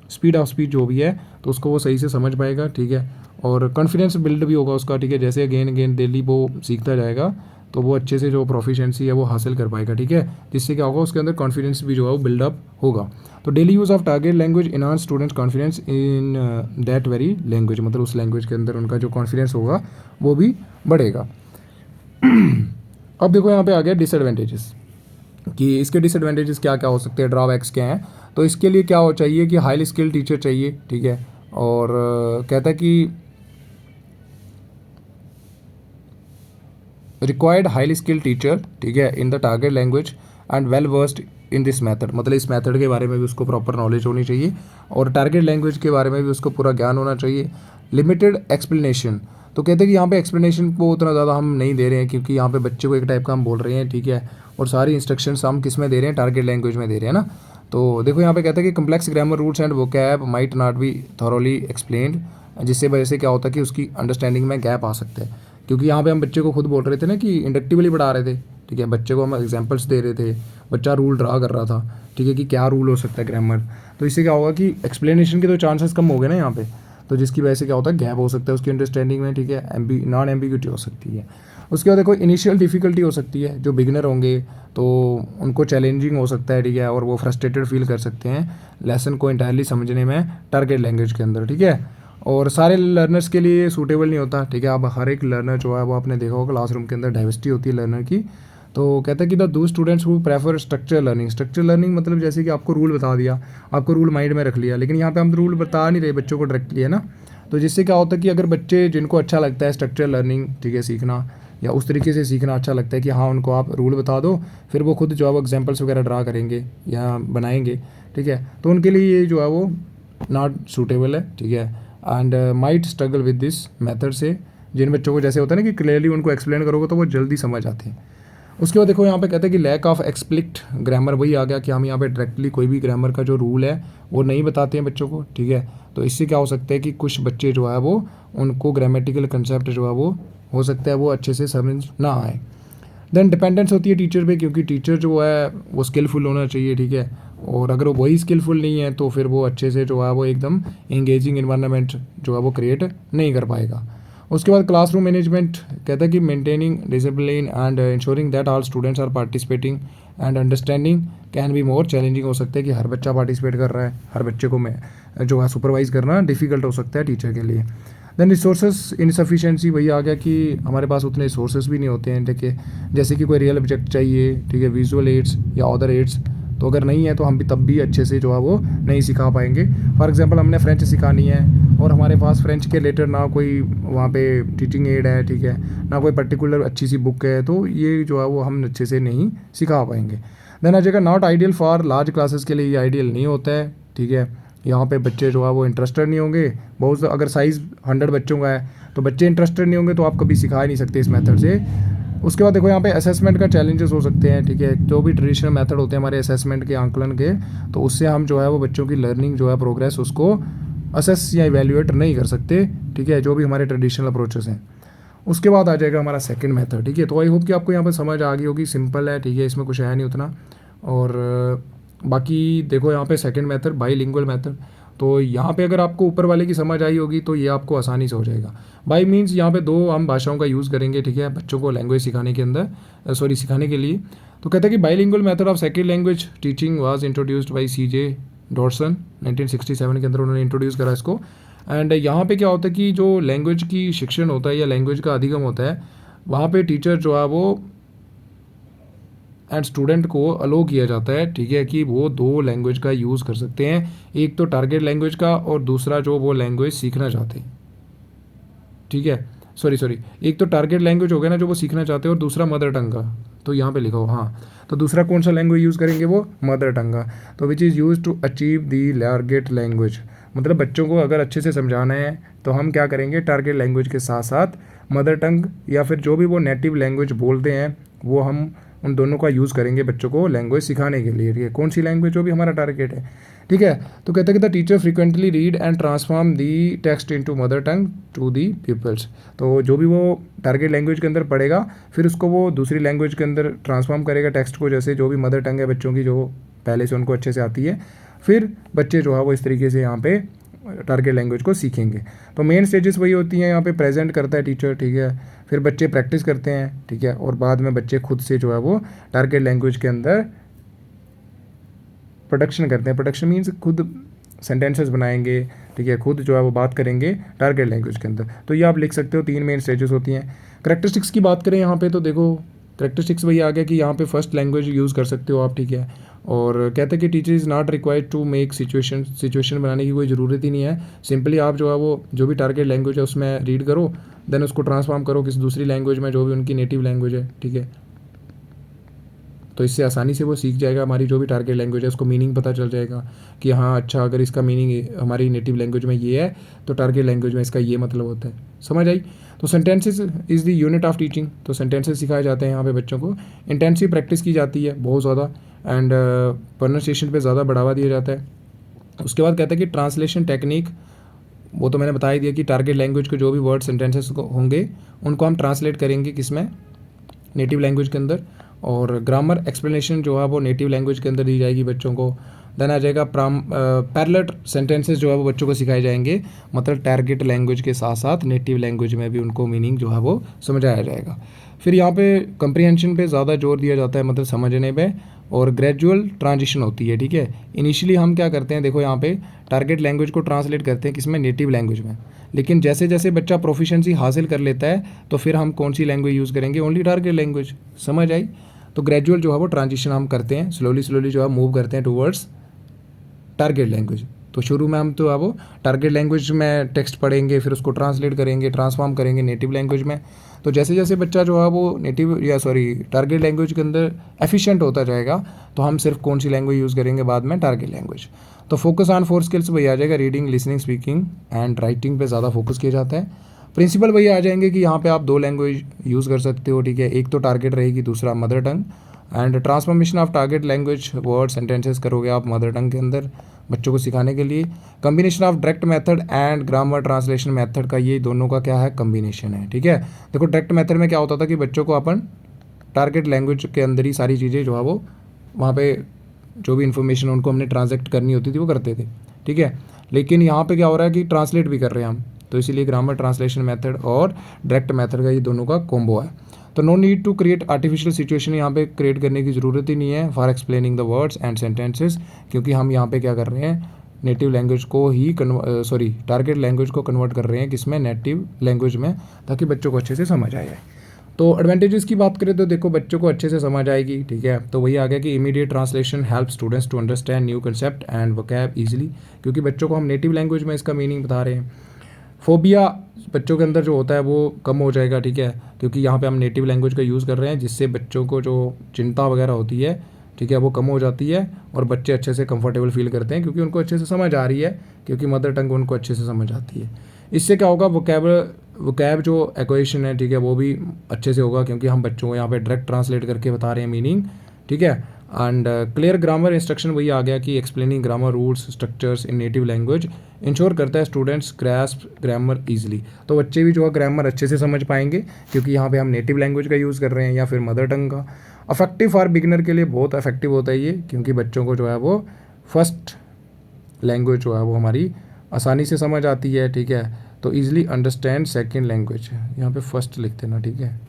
speed of speech जो भी है तो उसको वो सही से समझ पाएगा, ठीक है, और कॉन्फिडेंस बिल्ड भी होगा उसका, ठीक है, जैसे अगेन अगेन डेली वो सीखता जाएगा तो वो अच्छे से जो प्रोफिशिएंसी है वो हासिल कर पाएगा, ठीक है, जिससे क्या होगा उसके अंदर कॉन्फिडेंस भी जो है वो बिल्डअप होगा। तो daily use of target language enhance students confidence in that very language, मतलब उस लैंग्वेज के अंदर उनका जो कॉन्फिडेंस होगा वो भी बढ़ेगा। अब देखो यहाँ पे आ गया डिसएडवांटेजेस, कि इसके डिसएडवांटेजेस क्या क्या हो सकते हैं, ड्रॉबैक्स क्या हैं। तो इसके लिए क्या हो चाहिए कि हाईली स्किल्ड टीचर चाहिए, ठीक है, और कहता है कि रिक्वायर्ड हाईली स्किल्ड टीचर, ठीक है, इन the target language and well versed in this method, मतलब इस मेथड के बारे में भी उसको प्रॉपर नॉलेज होनी चाहिए और टारगेट लैंग्वेज के बारे में भी उसको पूरा ज्ञान होना चाहिए। लिमिटेड एक्सप्लेनेशन, तो कहते हैं कि यहाँ पे एक्सप्लेनेशन को उतना ज़्यादा हम नहीं दे रहे हैं, क्योंकि यहाँ पे बच्चे को एक टाइप का हम बोल रहे हैं, ठीक है, और सारी इंस्ट्रक्शंस हम किस में दे रहे हैं, टारगेट लैंग्वेज में दे रहे हैं ना। तो देखो यहाँ पे कहते हैं कि complex grammar rules and vocab might not be thoroughly explained, जिससे वजह से क्या होता है कि उसकी अंडरस्टैंडिंग में गैप आ सकता है, क्योंकि यहाँ पे हम बच्चे को खुद बोल रहे थे ना कि इंडक्टिवली पढ़ा रहे थे, ठीक है, बच्चे को हम एग्जांपल्स दे रहे थे, बच्चा रूल ड्रा कर रहा था, ठीक है, कि क्या रूल हो सकता है ग्रामर, तो इससे क्या होगा कि एक्सप्लेनेशन के तो चांसेस कम हो गए ना यहाँ पे, तो जिसकी वजह से क्या होता है गैप हो सकता है उसकी अंडरस्टैंडिंग में, ठीक है, नॉन एम्बिग्यूटी हो सकती है। उसके बाद देखो इनिशियल डिफ़िकल्टी हो सकती है, जो बिगिनर होंगे तो उनको चैलेंजिंग हो सकता है, ठीक है, और वो फ्रस्ट्रेटेड फील कर सकते हैं लेसन को इंटायरली समझने में टारगेट लैंग्वेज के अंदर, ठीक है, और सारे लर्नर्स के लिए सूटेबल नहीं होता, ठीक है। अब हर एक लर्नर जो है वो आपने देखा होगा क्लासरूम के अंदर डाइवर्सिटी होती है लर्नर की, तो कहता है कि द दो students who prefer structure learning मतलब जैसे कि आपको रूल बता दिया, आपको रूल माइंड में रख लिया, लेकिन यहाँ पे हम रूल बता नहीं रहे बच्चों को डायरेक्टली, है ना, तो जिससे क्या होता है कि अगर बच्चे जिनको अच्छा लगता है स्ट्रक्चर लर्निंग, ठीक है, सीखना या उस तरीके से सीखना अच्छा लगता है कि हाँ उनको आप रूल बता दो, फिर वो खुद जो है वो एग्जाम्पल्स वगैरह ड्रा करेंगे या बनाएंगे, ठीक है, तो उनके लिए ये जो है वो नॉट सूटेबल है, ठीक है, and might struggle with this method से जिन बच्चों को जैसे होता है ना कि क्लियरली उनको एक्सप्लेन करोगे तो वो जल्दी समझ आते हैं। उसके बाद देखो यहाँ पे कहते हैं कि लैक ऑफ एक्सप्लिक्ट ग्रामर, वही आ गया कि हम यहाँ पे डायरेक्टली कोई भी ग्रामर का जो रूल है वो नहीं बताते हैं बच्चों को, ठीक है। तो इससे क्या हो सकता है कि कुछ बच्चे जो है वो उनको ग्रामेटिकल कंसेप्ट जो है वो हो सकता है वो अच्छे से समझ ना आए। देन डिपेंडेंस होती है टीचर पे, क्योंकि टीचर जो है वो स्किलफुल होना चाहिए, ठीक है। और अगर वो वही स्किलफुल नहीं है तो फिर वो अच्छे से जो है वो एकदम इंगेजिंग इन्वायरमेंट जो है वो क्रिएट नहीं कर पाएगा। उसके बाद क्लासरूम मैनेजमेंट कहता है कि maintaining discipline and ensuring that all students are participating and understanding can be more challenging. हो सकता है कि हर बच्चा पार्टिसिपेट कर रहा है, हर बच्चे को मैं जो है सुपरवाइज़ करना डिफ़िकल्ट हो सकता है टीचर के लिए। देन रिसोर्सेज इनसफिशेंसी, वही आ गया कि हमारे पास उतने रिसोर्सेज भी नहीं होते हैं, देखिए जैसे कि कोई रियल ऑब्जेक्ट चाहिए, ठीक है, विजुअल एड्स या अदर एड्स, तो अगर नहीं है तो हम भी तब भी अच्छे से जो है वो नहीं सिखा पाएंगे। फॉर एग्जांपल हमने फ्रेंच सिखानी है और हमारे पास फ्रेंच के रिलेटेड ना कोई वहाँ पे टीचिंग एड है, ठीक है, ना कोई पर्टिकुलर अच्छी सी बुक है, तो ये जो है वो हम अच्छे से नहीं सिखा पाएंगे। देन आ जाएगा not ideal for large classes के लिए, ये आइडियल नहीं होता है, ठीक है। यहाँ पे बच्चे जो है वो इंटरेस्टेड नहीं होंगे, बहुत अगर साइज़ 100 बच्चों का है तो बच्चे इंटरेस्टेड नहीं होंगे, तो आप कभी सिखा ही नहीं सकते इस मेथड से। उसके बाद देखो यहाँ पे असेसमेंट का चैलेंजेस हो सकते हैं, ठीक है। जो भी ट्रेडिशनल मेथड होते हैं हमारे असेसमेंट के, आंकलन के, तो उससे हम जो है वो बच्चों की लर्निंग जो है प्रोग्रेस उसको असेस या इवेल्युएट नहीं कर सकते, ठीक है, जो भी हमारे ट्रेडिशनल अप्रोचेस हैं। उसके बाद आ जाएगा हमारा सेकंड मेथड, ठीक है। तो आई होप कि आपको यहाँ पर समझ आ गई होगी, सिंपल है, ठीक है, इसमें कुछ है नहीं उतना। और बाकी देखो यहाँ पे सेकंड मेथड बाईलिंगुअल मेथड, तो यहाँ पे अगर आपको ऊपर वाले की समझ आई होगी तो ये आपको आसानी से हो जाएगा। बाई मीन्स यहाँ पे 2 हम भाषाओं का यूज़ करेंगे, ठीक है, बच्चों को लैंग्वेज सिखाने के अंदर, सिखाने के लिए। तो कहते हैं कि bilingual method of second language teaching was introduced by CJ डॉर्सन 1967 के अंदर उन्होंने इंट्रोड्यूस करा इसको। एंड यहाँ पे क्या होता है कि जो लैंग्वेज की शिक्षण होता है या लैंग्वेज का अधिगम होता है, वहाँ पे टीचर जो है वो एंड स्टूडेंट को अलो किया जाता है, ठीक है, कि वो 2 लैंग्वेज का यूज़ कर सकते हैं, एक तो टारगेट लैंग्वेज का और दूसरा जो वो लैंग्वेज सीखना चाहते हैं, ठीक है। सॉरी एक तो टारगेट लैंग्वेज हो गया ना जो वो सीखना चाहते हैं, और दूसरा मदर टंग का, तो यहाँ पे लिखा हो, हाँ, तो दूसरा कौन सा लैंग्वेज यूज़ करेंगे, वो मदर टंग का। तो which is use to achieve the target language, मतलब बच्चों को अगर अच्छे से समझाना है तो हम क्या करेंगे, टारगेट लैंग्वेज के साथ साथ मदर टंग या फिर जो भी वो नेटिव लैंग्वेज बोलते हैं वो हम उन दोनों का यूज़ करेंगे बच्चों को लैंग्वेज सिखाने के लिए, ठीक है, कौन सी लैंग्वेज जो भी हमारा टारगेट है, ठीक है। तो कहते हैं कि the teacher frequently read and transform the text into mother tongue to the peoples, तो जो भी वो टारगेट लैंग्वेज के अंदर पढ़ेगा फिर उसको वो दूसरी लैंग्वेज के अंदर ट्रांसफॉर्म करेगा टेक्स्ट को, जैसे जो भी मदर टंग है बच्चों की जो पहले से उनको अच्छे से आती है, फिर बच्चे जो है वो इस तरीके से यहाँ पे टारगेट लैंग्वेज को सीखेंगे। तो मेन स्टेजेस वही होती हैं, यहाँ पे प्रेजेंट करता है टीचर, ठीक है, फिर बच्चे प्रैक्टिस करते हैं, ठीक है, और बाद में बच्चे खुद से जो है वो टारगेट लैंग्वेज के अंदर प्रोडक्शन करते हैं। प्रोडक्शन मीन्स खुद सेंटेंसेस बनाएंगे, ठीक है, खुद जो है वो बात करेंगे टारगेट लैंग्वेज के अंदर। तो ये आप लिख सकते हो, 3 मेन स्टेजेस होती हैं। करैक्टरिस्टिक्स की बात करें यहाँ पे तो देखो करैक्टरिस्टिक्स वही आ गया कि यहाँ पे फर्स्ट लैंग्वेज यूज़ कर सकते हो आप, ठीक है। और कहते हैं कि teacher is not required to make situation बनाने की कोई ज़रूरत ही नहीं है, सिंपली आप जो है वो जो भी टारगेट लैंग्वेज है उसमें रीड करो, देन उसको ट्रांसफॉर्म करो किसी दूसरी लैंग्वेज में जो भी उनकी नेटिव लैंग्वेज है, ठीक है। तो इससे आसानी से वो सीख जाएगा, हमारी जो भी टारगेट लैंग्वेज है उसको मीनिंग पता चल जाएगा कि हाँ अच्छा अगर इसका मीनिंग हमारी नेटिव लैंग्वेज में ये है तो टारगेट लैंग्वेज में इसका ये मतलब होता है, समझ आई। तो sentences is the unit of teaching, तो सेंटेंसेस सिखाए जाते हैं यहाँ पे बच्चों को, इंटेंसिव प्रैक्टिस की जाती है बहुत ज़्यादा, एंड प्रोनाउंसिएशन पे ज़्यादा बढ़ावा दिया जाता है। उसके बाद कहते हैं कि ट्रांसलेशन टेक्निक, वो तो मैंने बता ही दिया कि टारगेट लैंग्वेज के जो भी वर्ड सेंटेंसेस होंगे उनको हम ट्रांसलेट करेंगे किसमें, नेटिव लैंग्वेज के अंदर, और ग्रामर एक्सप्लेनेशन जो है वो नेटिव लैंग्वेज के अंदर दी जाएगी बच्चों को। देन आ जाएगा पैरेलल सेंटेंसेस जो है वो बच्चों को सिखाए जाएंगे, मतलब टारगेट लैंग्वेज के साथ साथ नेटिव लैंग्वेज में भी उनको मीनिंग जो है वो समझाया जाएगा। फिर यहाँ पे कंप्रीहेंशन पे ज़्यादा जोर दिया जाता है, मतलब समझने पे, और ग्रेजुअल ट्रांजिशन होती है, ठीक है। इनिशियली हम क्या करते हैं, देखो यहाँ पे टारगेट लैंग्वेज को ट्रांसलेट करते हैं किसमें, नेटिव लैंग्वेज में, लेकिन जैसे जैसे बच्चा प्रोफिशिएंसी हासिल कर लेता है तो फिर हम कौन सी लैंग्वेज यूज़ करेंगे, ओनली टारगेट लैंग्वेज, समझ आई। तो ग्रेजुअल जो है वो ट्रांजिशन हम करते हैं, स्लोली जो है मूव करते हैं टूवर्ड्स टारगेट लैंग्वेज। तो शुरू में हम तो अब टारगेट लैंग्वेज में टेक्स्ट पढ़ेंगे, फिर उसको ट्रांसलेट करेंगे, ट्रांसफॉर्म करेंगे नेटिव लैंग्वेज में। तो जैसे जैसे बच्चा जो है वो टारगेट लैंग्वेज के अंदर एफिशिएंट होता जाएगा तो हम सिर्फ कौन सी लैंग्वेज यूज़ करेंगे बाद में, टारगेट लैंग्वेज। तो फोकस ऑन 4 स्किल्स वही आ जाएगा, reading, listening, speaking and writing पे ज़्यादा फोकस किया जाता है। प्रिंसिपल वही आ जाएंगे कि यहाँ पे आप 2 लैंग्वेज यूज़ कर सकते हो, ठीक है। एक तो टारगेट रहेगी, दूसरा mother tongue. And transformation of target language word sentences करोगे आप मदर टंग के अंदर बच्चों को सिखाने के लिए। Combination of direct method and grammar translation method का ये दोनों का क्या है, कम्बिनेशन है, ठीक है। देखो डायरेक्ट मेथड में क्या होता था कि बच्चों को अपन टारगेट लैंग्वेज के अंदर ही सारी चीज़ें जो है वो वहाँ पे जो भी इन्फॉर्मेशन उनको हमने ट्रांसलेक्ट करनी होती थी वो करते थे, ठीक है। लेकिन यहाँ पे क्या हो रहा है कि ट्रांसलेट भी कर रहे हैं हम, तो इसीलिए ग्रामर ट्रांसलेशन मेथड और डायरेक्ट मेथड का ये दोनों का कॉम्बो है। तो no need to create artificial situation यहाँ पे क्रिएट करने की ज़रूरत ही नहीं है for explaining the words and sentences, क्योंकि हम यहाँ पे क्या कर रहे हैं, नेटिव लैंग्वेज को ही टारगेट लैंग्वेज को कन्वर्ट कर रहे हैं किसमें, नेटिव लैंग्वेज में, ताकि बच्चों को अच्छे से समझ आ जाए। तो एडवांटेजेस की बात करें तो देखो बच्चों को अच्छे से समझ आएगी, ठीक है। तो वही आ गया कि immediate translation help students to understand new concept and vocab easily, क्योंकि बच्चों को हम नेटिव लैंग्वेज में इसका मीनिंग बता रहे हैं। फोबिया बच्चों के अंदर जो होता है वो कम हो जाएगा, ठीक है, क्योंकि यहाँ पे हम नेटिव लैंग्वेज का यूज़ कर रहे हैं, जिससे बच्चों को जो चिंता वगैरह होती है, ठीक है, वो कम हो जाती है और बच्चे अच्छे से कंफर्टेबल फील करते हैं, क्योंकि उनको अच्छे से समझ आ रही है, क्योंकि मदर टंग उनको अच्छे से समझ आती है। इससे क्या होगा, वोकैब जो एक्वेशन है, ठीक है, वो भी अच्छे से होगा, क्योंकि हम बच्चों को यहाँ पे डायरेक्ट ट्रांसलेट करके बता रहे हैं मीनिंग, ठीक है। एंड क्लियर ग्रामर इंस्ट्रक्शन वही आ गया कि explaining grammar rules structures in native language ensure करता है स्टूडेंट्स ग्रैस्प ग्रामर ईजिली। तो बच्चे भी जो है ग्रामर अच्छे से समझ पाएंगे, क्योंकि यहाँ पे हम नेटिव लैंग्वेज का यूज़ कर रहे हैं या फिर मदर टंग का। अफेक्टिव फॉर बिगिनर के लिए बहुत इफेक्टिव होता है ये, क्योंकि बच्चों को जो है वो फर्स्ट लैंग्वेज जो है वो हमारी आसानी से समझ आती है, ठीक है। तो ईजिली अंडरस्टैंड सेकेंड लैंग्वेज, यहाँ पे फर्स्ट लिखते ना, ठीक है,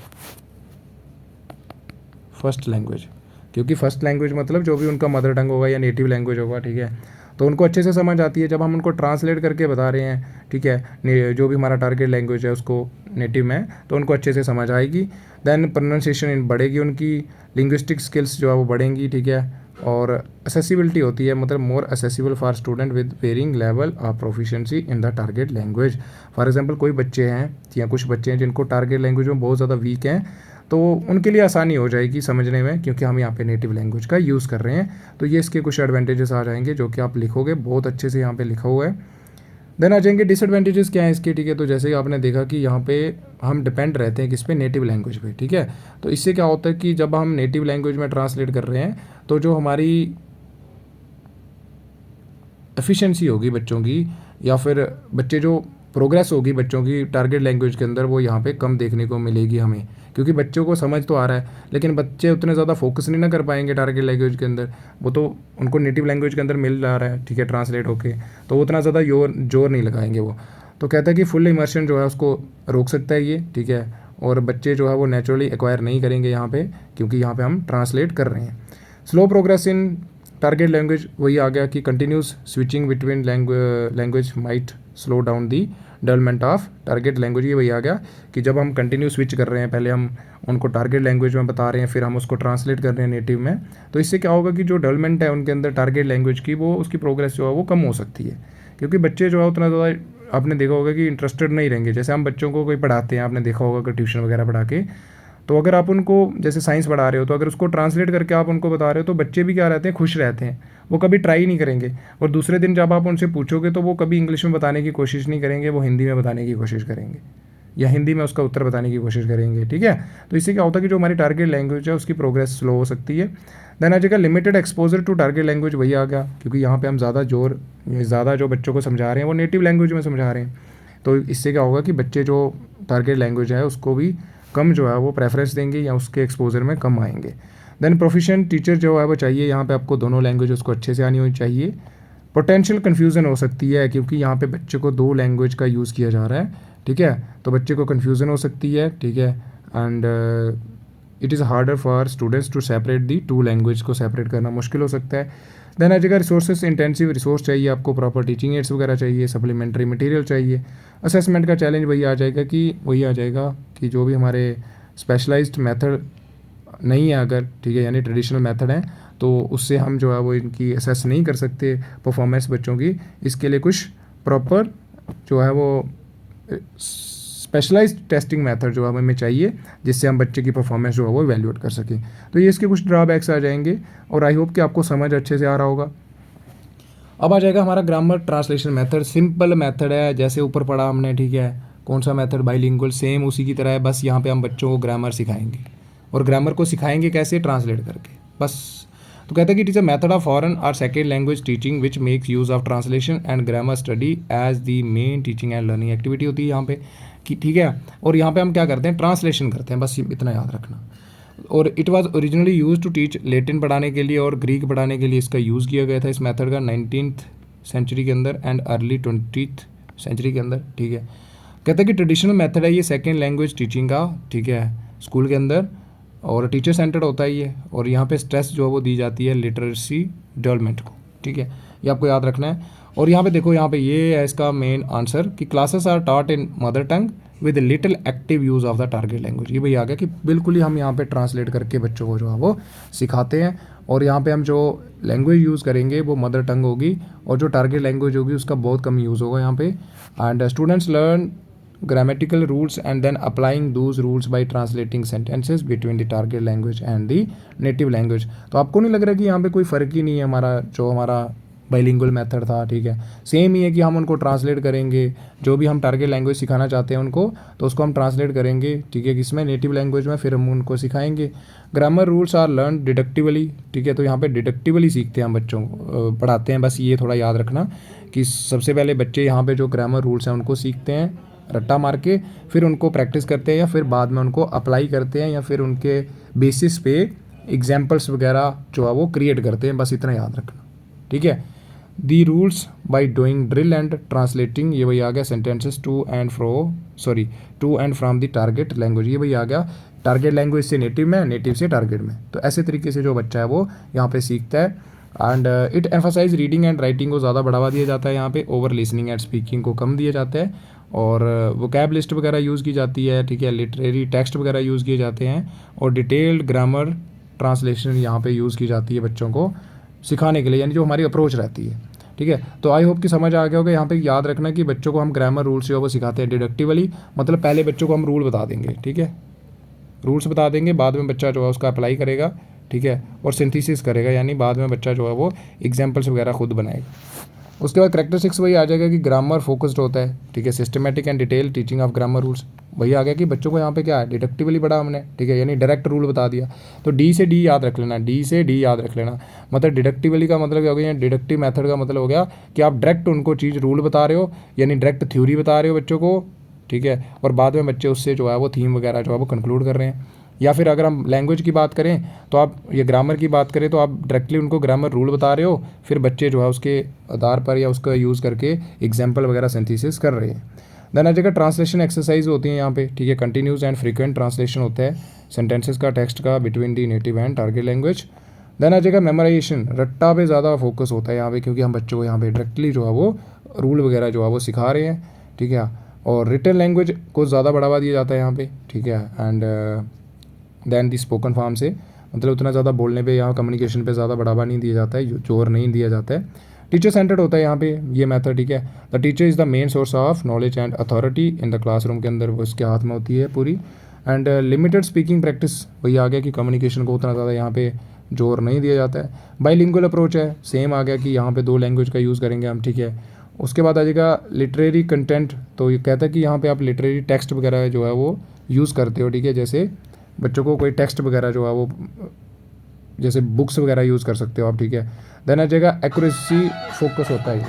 फर्स्ट लैंग्वेज, क्योंकि फर्स्ट लैंग्वेज मतलब जो भी उनका मदर टंग होगा या नेटिव लैंग्वेज होगा, ठीक है, तो उनको अच्छे से समझ आती है। जब हम उनको ट्रांसलेट करके बता रहे हैं, ठीक है, जो भी हमारा टारगेट लैंग्वेज है उसको नेटिव में, तो उनको अच्छे से समझ आएगी। देन प्रोनाउंसिएशन बढ़ेगी, उनकी लिंग्विस्टिक स्किल्स जो है वो बढ़ेंगी, ठीक है। और असेसिबिलिटी होती है, मतलब more accessible for student with varying level of proficiency in the target language. For example कोई बच्चे हैं या कुछ बच्चे हैं जिनको टारगेट लैंग्वेज में बहुत ज़्यादा वीक हैं, तो उनके लिए आसानी हो जाएगी समझने में, क्योंकि हम यहाँ पे नेटिव लैंग्वेज का यूज़ कर रहे हैं। तो ये इसके कुछ एडवांटेजेस आ जाएंगे जो कि आप लिखोगे, बहुत अच्छे से यहाँ पे लिखा हुआ है। देन आ जाएंगे डिसएडवांटेजेस क्या है इसके, ठीक है। तो जैसे कि आपने देखा कि यहाँ पे हम डिपेंड रहते हैं किस पे, नेटिव लैंग्वेज पे, ठीक है। तो इससे क्या होता है कि जब हम नेटिव लैंग्वेज में ट्रांसलेट कर रहे हैं, तो जो हमारी एफिशिएंसी होगी बच्चों की, या फिर बच्चे जो प्रोग्रेस होगी बच्चों की टारगेट लैंग्वेज के अंदर, वो यहाँ पे कम देखने को मिलेगी हमें, क्योंकि बच्चों को समझ तो आ रहा है, लेकिन बच्चे उतने ज़्यादा फोकस नहीं ना कर पाएंगे टारगेट लैंग्वेज के अंदर, वो तो उनको नेटिव लैंग्वेज के अंदर मिल जा रहा है, ठीक है, ट्रांसलेट होके, तो वो उतना ज़्यादा जोर नहीं लगाएंगे वो। तो कहता है कि फुल इमर्शन जो है उसको रोक सकता है ये, ठीक है, और बच्चे जो है वो नेचुरली एक्वायर नहीं करेंगे यहाँ पे, क्योंकि यहाँ पे हम ट्रांसलेट कर रहे हैं। Slow progress in target language वही आ गया कि continuous switching between language might slow down the development of target language. ये वही आ गया कि जब हम कंटिन्यू स्विच कर रहे हैं, पहले हम उनको टारगेट लैंग्वेज में बता रहे हैं, फिर हम उसको ट्रांसलेट कर रहे हैं नेटिव में, तो इससे क्या होगा कि जो डेवलपमेंट है उनके अंदर टारगेट लैंग्वेज की, वो उसकी प्रोग्रेस जो है वो कम हो सकती है, क्योंकि बच्चे जो है उतना ज़्यादा आपने देखा होगा कि इंटरेस्टेड नहीं रहेंगे। जैसे हम बच्चों को कोई पढ़ाते हैं, आपने देखा होगा कि ट्यूशन वगैरह पढ़ा के, तो अगर आप उनको जैसे साइंस पढ़ा रहे हो, तो अगर उसको ट्रांसलेट करके आप उनको बता रहे हो, तो बच्चे भी क्या रहते हैं, खुश रहते हैं, वो कभी ट्राई नहीं करेंगे। और दूसरे दिन जब आप उनसे पूछोगे तो वो कभी इंग्लिश में बताने की कोशिश नहीं करेंगे, वो हिंदी में बताने की कोशिश करेंगे, या हिंदी में उसका उत्तर बताने की कोशिश करेंगे, ठीक है। तो इससे क्या होता है कि जो हमारी टारगेट लैंग्वेज है उसकी प्रोग्रेस स्लो हो सकती है। देन आ जाएगा limited exposure to target language, वही आ गया, क्योंकि यहाँ पे हम ज़्यादा जो बच्चों को समझा रहे हैं वो नेटिव लैंग्वेज में समझा रहे हैं, तो इससे क्या होगा कि बच्चे जो टारगेट लैंग्वेज है उसको भी कम जो है वो प्रेफरेंस देंगे, या उसके एक्सपोजर में कम आएंगे। देन प्रोफिशिएंट टीचर जो है वो चाहिए, यहाँ पे आपको दोनों लैंग्वेज उसको अच्छे से आनी होनी चाहिए। पोटेंशियल कन्फ्यूज़न हो सकती है, क्योंकि यहाँ पे बच्चे को 2 लैंग्वेज का यूज़ किया जा रहा है, ठीक है, तो बच्चे को कन्फ्यूज़न हो सकती है, ठीक है। And it is harder for students to separate the 2 language को सेपरेट करना मुश्किल हो सकता है। देन आ जाएगा रिसोर्सेज इंटेंसिव रिसोर्स चाहिए आपको, प्रॉपर टीचिंग एड्स वगैरह चाहिए, सप्लीमेंट्री मटेरियल चाहिए। असेसमेंट का चैलेंज वही आ जाएगा कि जो भी हमारे स्पेशलाइज्ड मेथड नहीं है अगर, ठीक है, यानी ट्रेडिशनल मेथड है, तो उससे हम जो है वो इनकी असेस नहीं कर सकते परफॉर्मेंस बच्चों की। इसके लिए कुछ प्रॉपर जो है वो स्पेशलाइज्ड टेस्टिंग मेथड जो है हमें चाहिए, जिससे हम बच्चे की परफॉर्मेंस जो है वो इवैल्यूएट कर सकें। तो ये इसके कुछ ड्रॉबैक्स आ जाएंगे, और आई होप कि आपको समझ अच्छे से आ रहा होगा। अब आ जाएगा हमारा grammar translation method. Simple method है, जैसे ऊपर पढ़ा हमने, ठीक है, कौन सा मेथड, बाइलिंगुअल, सेम उसी की तरह है, बस यहाँ पे हम बच्चों को ग्रामर सिखाएंगे। और ग्रामर को सिखाएंगे कैसे, ट्रांसलेट करके, बस। तो कहता है कि it is a method of foreign और second language teaching which makes use of translation and grammar study as the main teaching and learning activity होती है यहाँ पे कि ठीक है। और यहाँ पे हम क्या करते हैं, ट्रांसलेशन करते हैं, बस इतना याद रखना। और it was originally use to teach Latin पढ़ाने के लिए और ग्रीक पढ़ाने के लिए इसका यूज़ किया गया था इस मेथड का 19th सेंचुरी के अंदर एंड अर्ली 20th सेंचुरी के अंदर, ठीक है। कहता है कि ट्रेडिशनल मेथड है ये सेकेंड लैंग्वेज टीचिंग का, ठीक है, स्कूल के अंदर, और टीचर सेंटर्ड होता है ये। और यहाँ पे स्ट्रेस जो है वो दी जाती है लिटरेसी डेवलपमेंट को, ठीक है, ये आपको याद रखना है। और यहाँ पे देखो, यहाँ पे ये है इसका मेन आंसर कि classes are taught in mother tongue with little active use of the target language. ये भाई आ गया कि बिल्कुल ही हम यहाँ पे ट्रांसलेट करके बच्चों को जो है वो सिखाते हैं। और यहाँ पे हम जो लैंग्वेज यूज़ करेंगे वो मदर टंग होगी, और जो टारगेट लैंग्वेज होगी उसका बहुत कम यूज़ होगा यहाँ पे। And students learn grammatical rules and then applying those rules by translating sentences between the target language and the native language। तो आपको नहीं लग रहा कि यहाँ पे कोई फ़र्क ही नहीं है, हमारा बाइलिंगुअल मेथड था, ठीक है, सेम ही है कि हम उनको ट्रांसलेट करेंगे, जो भी हम टारगेट लैंग्वेज सिखाना चाहते हैं उनको, तो उसको हम ट्रांसलेट करेंगे, ठीक है, किसमें, नेटिव लैंग्वेज में, फिर हम उनको सिखाएंगे। Grammar rules are learn deductively, ठीक है, तो यहाँ पे डिडक्टिवली सीखते हैं हम बच्चों को, पढ़ाते हैं, बस ये थोड़ा याद रखना कि सबसे पहले बच्चे यहाँ पे जो ग्रामर रूल्स हैं उनको सीखते हैं रट्टा मार के, फिर उनको प्रैक्टिस करते हैं या फिर बाद में उनको अप्लाई करते हैं या फिर उनके बेसिस पे एग्जाम्पल्स वगैरह जो है वो क्रिएट करते हैं, बस इतना याद रखना, ठीक है। The rules by doing drill and translating, ये वही आ गया sentences to and from the target language, ये वही आ गया टारगेट लैंग्वेज से नेटिव में, नेटिव से टारगेट में। तो ऐसे तरीके से जो बच्चा है वो यहाँ पे सीखता है। And it emphasise reading and writing को ज़्यादा बढ़ावा दिया जाता है यहाँ पे, ओवर लिसनिंग एंड स्पीकिंग को कम दिया जाता है। और वोकैब लिस्ट वगैरह यूज़ की जाती है, ठीक है, लिटरेरी टेक्स्ट वगैरह यूज़ किए जाते हैं, और डिटेल्ड ग्रामर ट्रांसलेशन यहाँ पे यूज़ की जाती है बच्चों को सिखाने के लिए, यानी जो हमारी अप्रोच रहती है, ठीक है। तो आई होप कि समझ आ गया होगा। यहाँ पे याद रखना कि बच्चों को हम ग्रामर रूल्स जो है वो सिखाते हैं डिडक्टिवली, मतलब पहले बच्चों को हम रूल बता देंगे, ठीक है, रूल्स बता देंगे, बाद में बच्चा जो है उसका अप्लाई करेगा, ठीक है, और सिंथेसिस करेगा, यानी बाद में बच्चा जो है वो एग्जाम्पल्स वगैरह खुद बनाएगा। उसके बाद करेक्टरिस्टिक्स वही आ जाएगा कि ग्रामर फोकस्ड होता है, ठीक है, systematic and detail teaching of grammar rules, वही आ गया कि बच्चों को यहाँ पे क्या है, डिडक्टिवली पढ़ा हमने, ठीक है, यानी डायरेक्ट रूल बता दिया। तो डी से डी याद रख लेना, डी से डी याद रख लेना, मतलब डिडक्टिवली का मतलब क्या हो गया, डिडक्टिव मेथड का मतलब हो गया कि आप डायरेक्ट उनको चीज़ रूल बता रहे हो, यानी डायरेक्ट थ्योरी बता रहे हो बच्चों को, ठीक है, और बाद में बच्चे उससे जो है वो थीम वगैरह जो है वो कंक्लूड कर रहे हैं। या फिर अगर हम लैंग्वेज की बात करें तो आप, ये ग्रामर की बात करें तो आप डायरेक्टली उनको ग्रामर रूल बता रहे हो, फिर बच्चे जो है उसके आधार पर या उसका यूज़ करके एग्जाम्पल वगैरह सिंथेसिस कर रहे हैं। देन आ जाएगा ट्रांसलेशन एक्सरसाइज होती है यहाँ पे, ठीक है, कंटिन्यूस एंड फ्रीक्वेंट ट्रांसलेशन होता है सेंटेंसेस का, टेक्स्ट का, between the native and target language. Then आ जाएगा मेमोराइजेशन, रट्टा पे ज़्यादा फोकस होता है यहाँ पे, क्योंकि हम बच्चों को यहाँ पे डायरेक्टली जो है वो रूल वगैरह जो है वो सिखा रहे हैं, ठीक है। और रिटन लैंग्वेज को ज़्यादा बढ़ावा दिया जाता है यहाँ पे, ठीक है, and than the spoken form से, मतलब उतना ज़्यादा बोलने पे, यहाँ कम्युनिकेशन पे ज़्यादा बढ़ावा नहीं दिया जाता है, जोर नहीं दिया जाता है। टीचर सेंटर्ड होता है यहाँ पे ये मेथड, ठीक है। The teacher is the main source of knowledge and authority in the classroom के अंदर, वो उसके हाथ में होती है पूरी। एंड लिमिटेड स्पीकिंग प्रैक्टिस, वही आ गया कि कम्युनिकेशन को उतना ज़्यादा यहाँ पे जोर नहीं दिया जाता है। बाइलिंगुअल अप्रोच है, सेम आ गया कि यहाँ पे 2 लैंग्वेज का यूज़ करेंगे हम, ठीक है। उसके बाद आ जाएगा लिटरेरी कंटेंट, तो ये कहता है कि यहाँ पे आप लिटरेरी टेक्स्ट वगैरह जो है वो यूज़ करते हो, ठीक है, जैसे बच्चों को कोई टेक्स्ट वगैरह जो है वो, जैसे बुक्स वगैरह यूज़ कर सकते हो आप, ठीक है। देन आ जाएगा एक्यूरेसी फोकस होता है, ये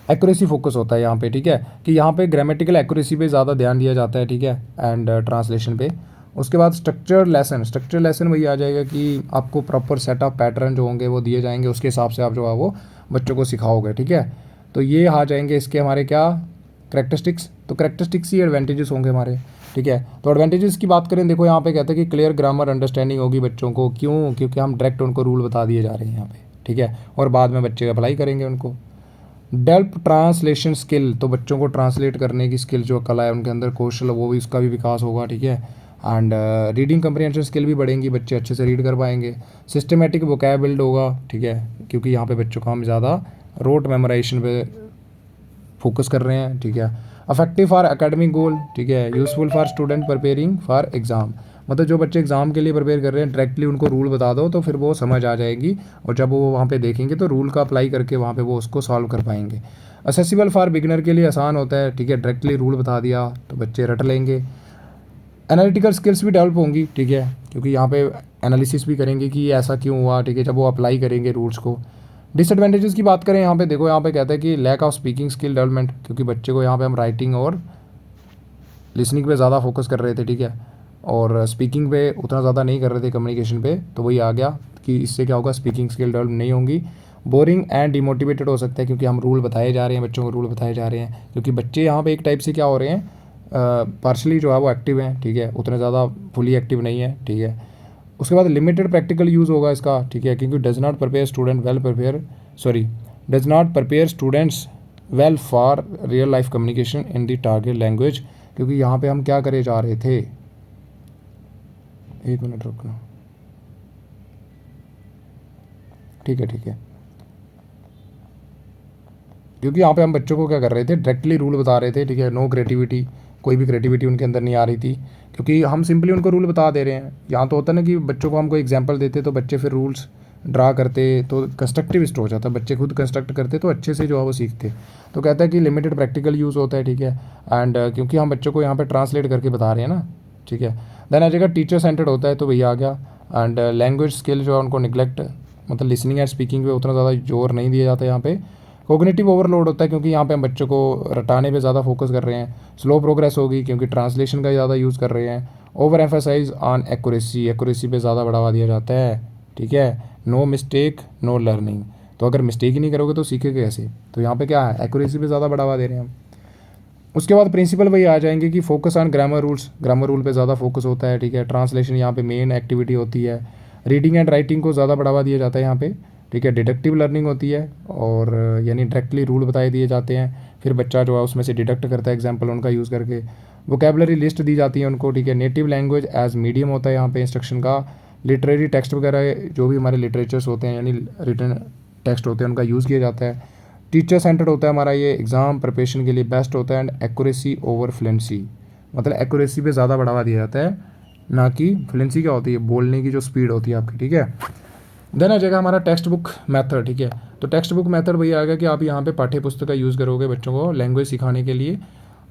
एक्यूरेसी फोकस होता है यहाँ पे, ठीक है, कि यहाँ पे ग्रामेटिकल एक्यूरेसी पे ज़्यादा ध्यान दिया जाता है, ठीक है, एंड ट्रांसलेशन पे। उसके बाद स्ट्रक्चर लेसन वही आ जाएगा कि आपको प्रॉपर सेट ऑफ पैटर्न जो होंगे वो दिए जाएंगे, उसके हिसाब से आप जो है वो बच्चों को सिखाओगे, ठीक है। तो ये आ जाएंगे इसके हमारे क्या करेक्टरिस्टिक्स, तो करेक्टरिस्टिक्स ही एडवांटेजेस होंगे हमारे, ठीक है। तो एडवांटेजेस की बात करें, देखो यहाँ पे कहते हैं कि क्लियर ग्रामर अंडरस्टैंडिंग होगी बच्चों को, क्यों, क्योंकि हम डायरेक्ट उनको रूल बता दिए जा रहे हैं यहाँ पे, ठीक है, और बाद में बच्चे अप्लाई करेंगे उनको। डेवलप ट्रांसलेशन स्किल, तो बच्चों को ट्रांसलेट करने की स्किल जो कला है उनके अंदर, कौशल, वो भी, उसका भी विकास होगा, ठीक है। एंड रीडिंग कम्प्रीहेंशन स्किल भी बढ़ेंगी, बच्चे अच्छे से रीड कर पाएंगे। सिस्टमेटिक वोकैब बिल्ड होगा, ठीक है, क्योंकि यहाँ पे बच्चों का हम ज़्यादा रोट मेमोराइजेशन पे फोकस कर रहे हैं, ठीक है। अफेक्टिव फॉर एकेडमिक गोल, ठीक है, useful for student preparing for exam, मतलब जो बच्चे एग्ज़ाम के लिए प्रिपेयर कर रहे हैं डायरेक्टली उनको रूल बता दो तो फिर वो समझ आ जाएगी, और जब वो वहाँ पे देखेंगे तो रूल का अप्लाई करके वहाँ पे वो उसको सॉल्व कर पाएंगे। असेसिबल फॉर बिगिनर के लिए आसान होता है, ठीक है, डायरेक्टली रूल बता दिया तो बच्चे रट लेंगे। एनालिटिकल स्किल्स भी डेवलप होंगी, ठीक है, क्योंकि यहाँ पे एनालिसिस भी करेंगे कि ऐसा क्यों हुआ, ठीक है, जब वो अप्लाई करेंगे रूल्स को। डिसएडवांटेजेस की बात करें यहाँ पे देखो, यहाँ पे कहता है कि lack of speaking skill development, क्योंकि बच्चे को यहाँ पे हम राइटिंग और लिसनिंग पे ज़्यादा फोकस कर रहे थे, ठीक है, और स्पीकिंग पे उतना ज़्यादा नहीं कर रहे थे, कम्युनिकेशन पे, तो वही आ गया कि इससे क्या होगा, स्पीकिंग स्किल डेवलप नहीं होंगी। बोरिंग एंड डिमोटिवेटेड हो सकता है, क्योंकि हम रूल बताए जा रहे हैं, बच्चों को रूल बताए जा रहे हैं, क्योंकि बच्चे यहाँ पे एक टाइप से क्या हो रहे हैं, पार्शली जो है वो एक्टिव हैं, ठीक है, उतने ज़्यादा फुली एक्टिव नहीं है, ठीक है। उसके बाद लिमिटेड प्रैक्टिकल यूज़ होगा इसका, ठीक है, क्योंकि does not prepare students well for real life communication in the target language, क्योंकि यहाँ पे हम क्या करे जा रहे थे, एक मिनट रुकना, ठीक है, क्योंकि यहाँ पे हम बच्चों को क्या कर रहे थे, डायरेक्टली रूल बता रहे थे, ठीक है, नो क्रिएटिविटी, कोई भी क्रिएटिविटी उनके अंदर नहीं आ रही थी, क्योंकि हम सिंपली उनको रूल बता दे रहे हैं। यहाँ तो होता है ना कि बच्चों को हम कोई एग्जांपल देते तो बच्चे फिर रूल्स ड्रा करते, तो कंस्ट्रक्टिविस्ट हो जाता, बच्चे खुद कंस्ट्रक्ट करते तो अच्छे से जो है वो सीखते। तो कहता है कि लिमिटेड प्रैक्टिकल यूज़ होता है, ठीक है, एंड क्योंकि हम बच्चों को यहाँ पर ट्रांसलेट करके बता रहे हैं ना, ठीक है। देन आ जाएगा टीचर सेंटर्ड होता है, तो वही आ गया। एंड लैंग्वेज स्किल जो है उनको निगलेक्ट, मतलब लिसनिंग एंड स्पीकिंग पे उतना ज़्यादा जोर नहीं दिया जाता यहाँ पे। कोग्निटिव ओवरलोड होता है, क्योंकि यहाँ पे हम बच्चों को रटाने पे ज़्यादा फोकस कर रहे हैं। स्लो प्रोग्रेस होगी, क्योंकि ट्रांसलेशन का ज़्यादा यूज़ कर रहे हैं। ओवर एम्फेसाइज ऑन एक्यूरेसी पे ज़्यादा बढ़ावा दिया जाता है, ठीक है। नो मिस्टेक नो लर्निंग, तो अगर मिस्टेक ही नहीं करोगे तो सीखेगा कैसे, तो यहाँ पे क्या है, एक्यूरेसी पे ज़्यादा बढ़ावा दे रहे हैं हम। उसके बाद प्रिंसिपल वही आ जाएंगे कि फोकस ऑन ग्रामर रूल पे ज़्यादा फोकस होता है, ठीक है। ट्रांसलेशन यहाँ पे मेन एक्टिविटी होती है। रीडिंग एंड राइटिंग को ज़्यादा बढ़ावा दिया जाता है यहाँ पे, ठीक है। डिडक्टिव लर्निंग होती है, और यानी डायरेक्टली रूल बताए दिए जाते हैं, फिर बच्चा जो है उसमें से डिडक्ट करता है एग्जाम्पल उनका यूज़ करके। वोकेबलरी लिस्ट दी जाती है उनको, ठीक है। नेटिव लैंग्वेज एज मीडियम होता है यहाँ पे इंस्ट्रक्शन का। लिटरेरी टेक्स्ट वगैरह जो भी हमारे लिटरेचर्स होते हैं, यानी रिटन टेक्स्ट होते हैं, उनका यूज़ किया जाता है। टीचर सेंटर्ड होता है हमारा ये, एग्ज़ाम प्रिपरेशन के लिए बेस्ट होता है। एंड एक्यूरेसी ओवर फ्लुएंसी, मतलब एक्यूरेसी पे ज़्यादा बढ़ावा दिया जाता है, ना कि फ्लुएंसी क्या होती है, बोलने की जो स्पीड होती है आपकी, ठीक है। देन आ जाएगा हमारा टेक्स्ट बुक मेथड, ठीक है। तो टेक्स्ट बुक मेथड वही आएगा कि आप यहाँ पे पाठ्य पुस्तक का यूज़ करोगे बच्चों को लैंग्वेज सिखाने के लिए।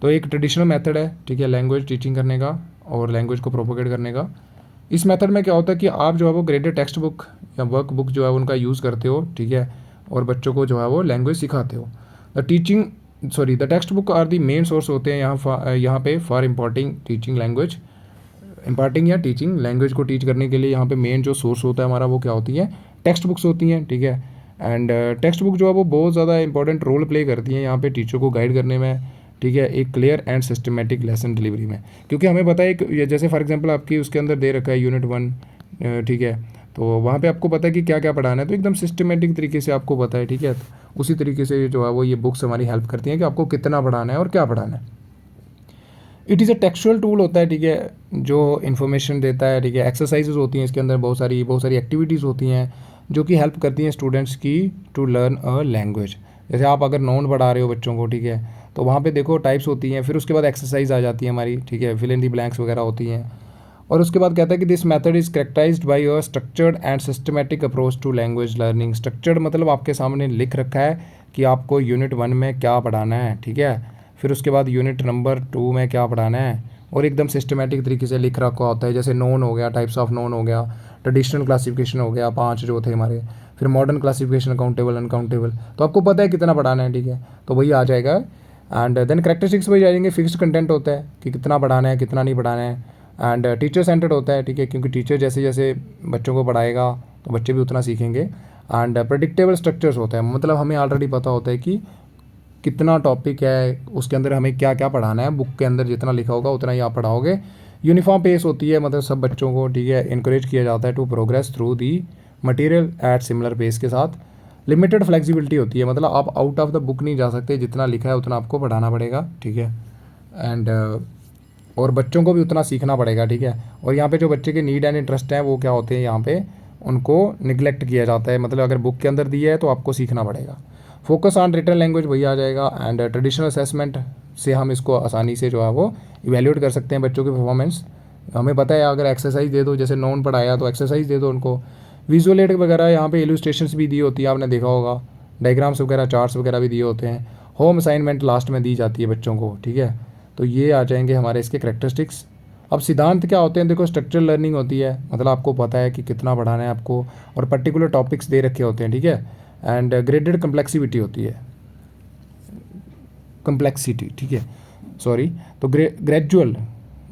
तो एक ट्रेडिशनल मेथड है, ठीक है, लैंग्वेज टीचिंग करने का और लैंग्वेज को प्रोपोगेट करने का। इस मेथड में क्या होता है कि आप जो है वो ग्रेडेड टेक्स्ट बुक या वर्क बुक जो है उनका यूज़ करते हो, ठीक है, और बच्चों को जो है वो लैंग्वेज सिखाते हो। The text book are the main source होते हैं यहाँ पे फॉर टीचिंग या टीचिंग लैंग्वेज को टीच करने के लिए। यहाँ पे मेन जो सोर्स होता है हमारा वो क्या होती है, टेक्स्ट बुक्स होती हैं, ठीक है। एंड टेक्स्ट बुक जो है वो बहुत ज़्यादा इंपॉर्टेंट रोल प्ले करती हैं यहाँ पे टीचर को गाइड करने में, ठीक है, एक clear and systematic lesson delivery में। क्योंकि हमें पता है कि जैसे फॉर एग्जांपल आपकी उसके अंदर दे रखा है यूनिट 1, ठीक है, तो वहाँ पे आपको पता है कि क्या क्या पढ़ाना है, तो एकदम सिस्टमेटिक तरीके से आपको पता है, ठीक है। तो उसी तरीके से जो है वो ये बुक्स हमारी हेल्प करती हैं कि आपको कितना पढ़ाना है और क्या पढ़ाना है। It is a textual tool होता है, ठीक है, जो इन्फॉर्मेशन देता है, ठीक है। एक्सरसाइजेज होती हैं इसके अंदर, बहुत सारी एक्टिविटीज़ होती हैं जो कि हेल्प करती हैं स्टूडेंट्स की टू लर्न अ लैंग्वेज। जैसे आप अगर नॉन पढ़ा रहे हो बच्चों को, ठीक है, तो वहाँ पे देखो टाइप्स होती हैं, फिर उसके बाद एक्सरसाइज आ जाती है हमारी, ठीक है, फिल इन दी ब्लैंक्स वगैरह होती हैं। और उसके बाद कहता है कि this method is characterised by a structured and systematic approach to language learning. Structured मतलब आपके सामने लिख रखा है कि आपको यूनिट 1 में क्या पढ़ाना है, ठीक है, फिर उसके बाद यूनिट नंबर 2 में क्या पढ़ाना है, और एकदम सिस्टमेटिक तरीके से लिख रखा होता है। जैसे नोन हो गया, टाइप्स ऑफ नोन हो गया, ट्रेडिशनल क्लासिफिकेशन हो गया, 5 जो थे हमारे, फिर मॉडर्न क्लासिफिकेशन, काउंटेबल अनकाउंटेबल, तो आपको पता है कितना पढ़ाना है, ठीक है, तो वही आ जाएगा। एंड देन करेक्टरिस्टिक्स वही जाएंगे, फिक्स्ड कंटेंट होता है कि कितना पढ़ाना है कितना नहीं पढ़ाना है। एंड टीचर सेंटर्ड होता है, ठीक है, क्योंकि टीचर जैसे जैसे बच्चों को पढ़ाएगा तो बच्चे भी उतना सीखेंगे। एंड प्रेडिक्टेबल स्ट्रक्चर्स होता है, मतलब हमें ऑलरेडी पता होता है कि कितना टॉपिक है, उसके अंदर हमें क्या क्या पढ़ाना है, बुक के अंदर जितना लिखा होगा उतना ही आप पढ़ाओगे। यूनिफॉर्म पेस होती है, मतलब सब बच्चों को, ठीक है, इनक्रेज किया जाता है to progress through the material at similar pace के साथ। लिमिटेड फ्लेक्सिबिलिटी होती है, मतलब आप आउट ऑफ द बुक नहीं जा सकते, जितना लिखा है उतना आपको पढ़ाना पड़ेगा, ठीक है। एंड और बच्चों को भी उतना सीखना पड़ेगा, ठीक है। और यहाँ पे जो बच्चे के नीड एंड इंटरेस्ट हैं वो क्या होते हैं, यहाँ पे उनको निगलेक्ट किया जाता है, मतलब अगर बुक के अंदर दिया है तो आपको सीखना पड़ेगा। फोकस ऑन रिटन लैंग्वेज वही आ जाएगा। एंड ट्रेडिशनल असेसमेंट से हम इसको आसानी से जो है वो इवेल्यूएट कर सकते हैं बच्चों की परफॉर्मेंस। हमें पता है अगर एक्सरसाइज दे दो, जैसे नॉन पढ़ाया तो एक्सरसाइज दे दो उनको। विजुअल एड वगैरह यहाँ पे इलस्ट्रेशंस भी दी होती है, आपने देखा होगा, डायग्राम्स वगैरह, चार्ट्स वगैरह भी दिए होते हैं। होम असाइनमेंट लास्ट में दी जाती है बच्चों को, ठीक है। तो ये आ जाएंगे हमारे इसके करेक्टरिस्टिक्स। अब सिद्धांत क्या होते हैं, देखो स्ट्रक्चरल लर्निंग होती है, मतलब आपको पता है कि कितना पढ़ाना है आपको, और पर्टिकुलर टॉपिक्स दे रखे होते हैं, ठीक है। एंड ग्रेडेड कम्प्लेक्सिटी होती है, कम्प्लेक्सिटी, ठीक है, सॉरी। तो ग्रेजुअल,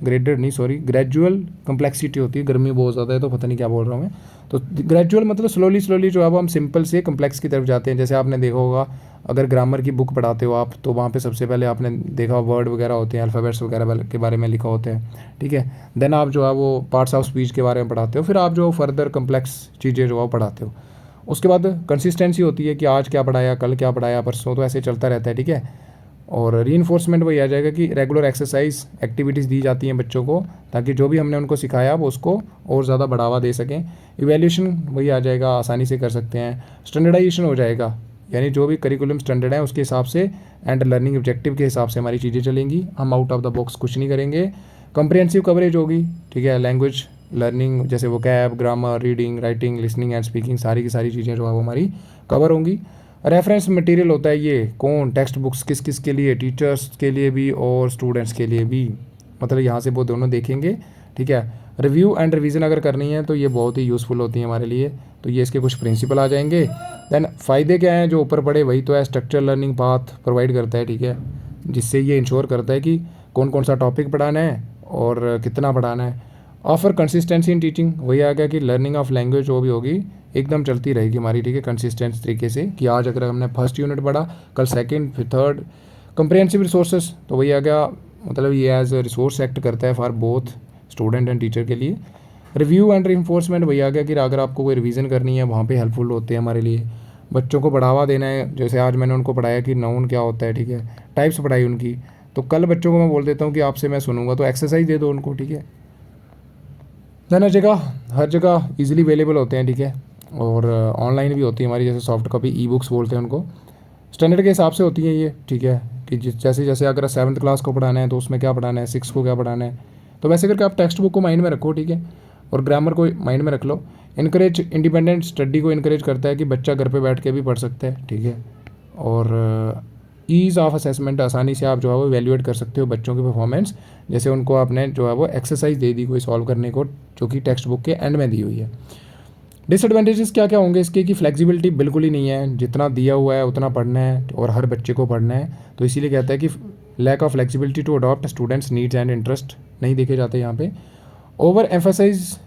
ग्रेडेड नहीं सॉरी, ग्रेजुअल कम्प्लेक्सिटी होती है, गर्मी बहुत ज़्यादा है तो पता नहीं क्या बोल रहा हूँ मैं। तो ग्रेजुअल मतलब स्लोली स्लोली जो है वो हम सिंपल से कम्प्लेक्स की तरफ जाते हैं। जैसे आपने देखा होगा, अगर ग्रामर की बुक पढ़ाते हो आप, तो वहाँ पे सबसे पहले आपने देखा वर्ड वगैरह होते हैं, अल्फ़ाबेट्स वगैरह के बारे में लिखा होता है, ठीक है। देन आप जो है वो पार्ट्स ऑफ स्पीच के बारे में पढ़ाते हो, फिर आप जो फर्दर कम्प्लेक्स चीज़ें जो है वो पढ़ाते हो। उसके बाद कंसिस्टेंसी होती है कि आज क्या पढ़ाया, कल क्या पढ़ाया, परसों, तो ऐसे चलता रहता है, ठीक है। और रीइंफोर्समेंट वही आ जाएगा कि रेगुलर एक्सरसाइज एक्टिविटीज़ दी जाती हैं बच्चों को, ताकि जो भी हमने उनको सिखाया वो उसको और ज़्यादा बढ़ावा दे सकें। इवैल्यूएशन वही आ जाएगा, आसानी से कर सकते हैं। स्टैंडर्डाइजेशन हो जाएगा, यानी जो भी करिकुलम स्टैंडर्ड है उसके हिसाब से एंड लर्निंग ऑब्जेक्टिव के हिसाब से हमारी चीज़ें चलेंगी, हम आउट ऑफ द बॉक्स कुछ नहीं करेंगे। कंप्रिहेंसिव कवरेज होगी, ठीक है। लैंग्वेज लर्निंग जैसे vocab, grammar, reading, writing, listening and speaking, सारी की सारी चीज़ें जो है वो हमारी कवर होंगी। रेफरेंस मटेरियल होता है ये कौन, टेक्स्ट बुक्स किस किस के लिए, टीचर्स के लिए भी और स्टूडेंट्स के लिए भी, मतलब यहाँ से वो दोनों देखेंगे, ठीक है। रिव्यू एंड रिवीजन अगर करनी है तो ये बहुत ही यूज़फुल होती है हमारे लिए। तो ये इसके कुछ प्रिंसिपल आ जाएंगे। देन फ़ायदे क्या हैं, जो ऊपर पढ़े वही तो है, स्ट्रक्चर लर्निंग पाथ प्रोवाइड करता है, ठीक है, जिससे ये इंश्योर करता है कि कौन कौन सा टॉपिक पढ़ाना है और कितना पढ़ाना है। ऑफर कंसिस्टेंसी इन टीचिंग, वही आ गया कि लर्निंग ऑफ लैंग्वेज जो भी होगी एकदम चलती रहेगी हमारी, ठीक है, कंसिस्टेंट तरीके से, कि आज अगर हमने फर्स्ट यूनिट पढ़ा, कल सेकंड, फिर थर्ड। कंप्रिहेंसिव रिसोर्सेज, तो वही आ गया, मतलब ये एज अ रिसोर्स एक्ट करता है for both student and teacher के लिए। रिव्यू एंड रीइंफोर्समेंट, वही आ गया कि अगर आपको कोई रिवीजन करनी है वहाँ पे हेल्पफुल होते हैं हमारे लिए। बच्चों को बढ़ावा देना है, जैसे आज मैंने उनको पढ़ाया कि नाउन क्या होता है, ठीक है, टाइप्स पढ़ाई उनकी, तो कल बच्चों को मैं बोल देता हूँ कि आपसे मैं सुनूंगा, तो एक्सरसाइज दे दो उनको, ठीक है। देन हर जगह ईजिली अवेलेबल होते हैं, ठीक है, और ऑनलाइन भी होती है हमारी, जैसे सॉफ्ट कॉपी ई बुक्स बोलते हैं उनको, स्टैंडर्ड के हिसाब से होती हैं ये, ठीक है, कि जैसे जैसे अगर 7th क्लास को पढ़ाना है तो उसमें क्या पढ़ाना है, 6 को क्या पढ़ाना है, तो वैसे करके आप टेक्स्ट बुक को माइंड में रखो, ठीक है, और ग्रामर को माइंड में रख लो। इनकरेज इंडिपेंडेंट स्टडी को इनकरेज करता है कि बच्चा घर पे बैठ के भी पढ़ सकता है, ठीक है। और ईज़ ऑफ असेसमेंट, आसानी से आप जो है वो वैल्यूएट कर सकते हो बच्चों की परफॉर्मेंस, जैसे उनको आपने जो है वो एक्सरसाइज दे दी कोई सॉल्व करने को, जो कि टेक्स्ट बुक के एंड में दी हुई है। डिसएडवांटेजेस क्या क्या होंगे इसके, कि फ्लेक्सिबिलिटी बिल्कुल ही नहीं है, जितना दिया हुआ है उतना पढ़ना है और हर बच्चे को पढ़ना है, तो इसीलिए कहता है कि lack of flexibility to adopt students needs and interest नहीं देखे जाते यहाँ पे। ओवर एम्फेसाइज,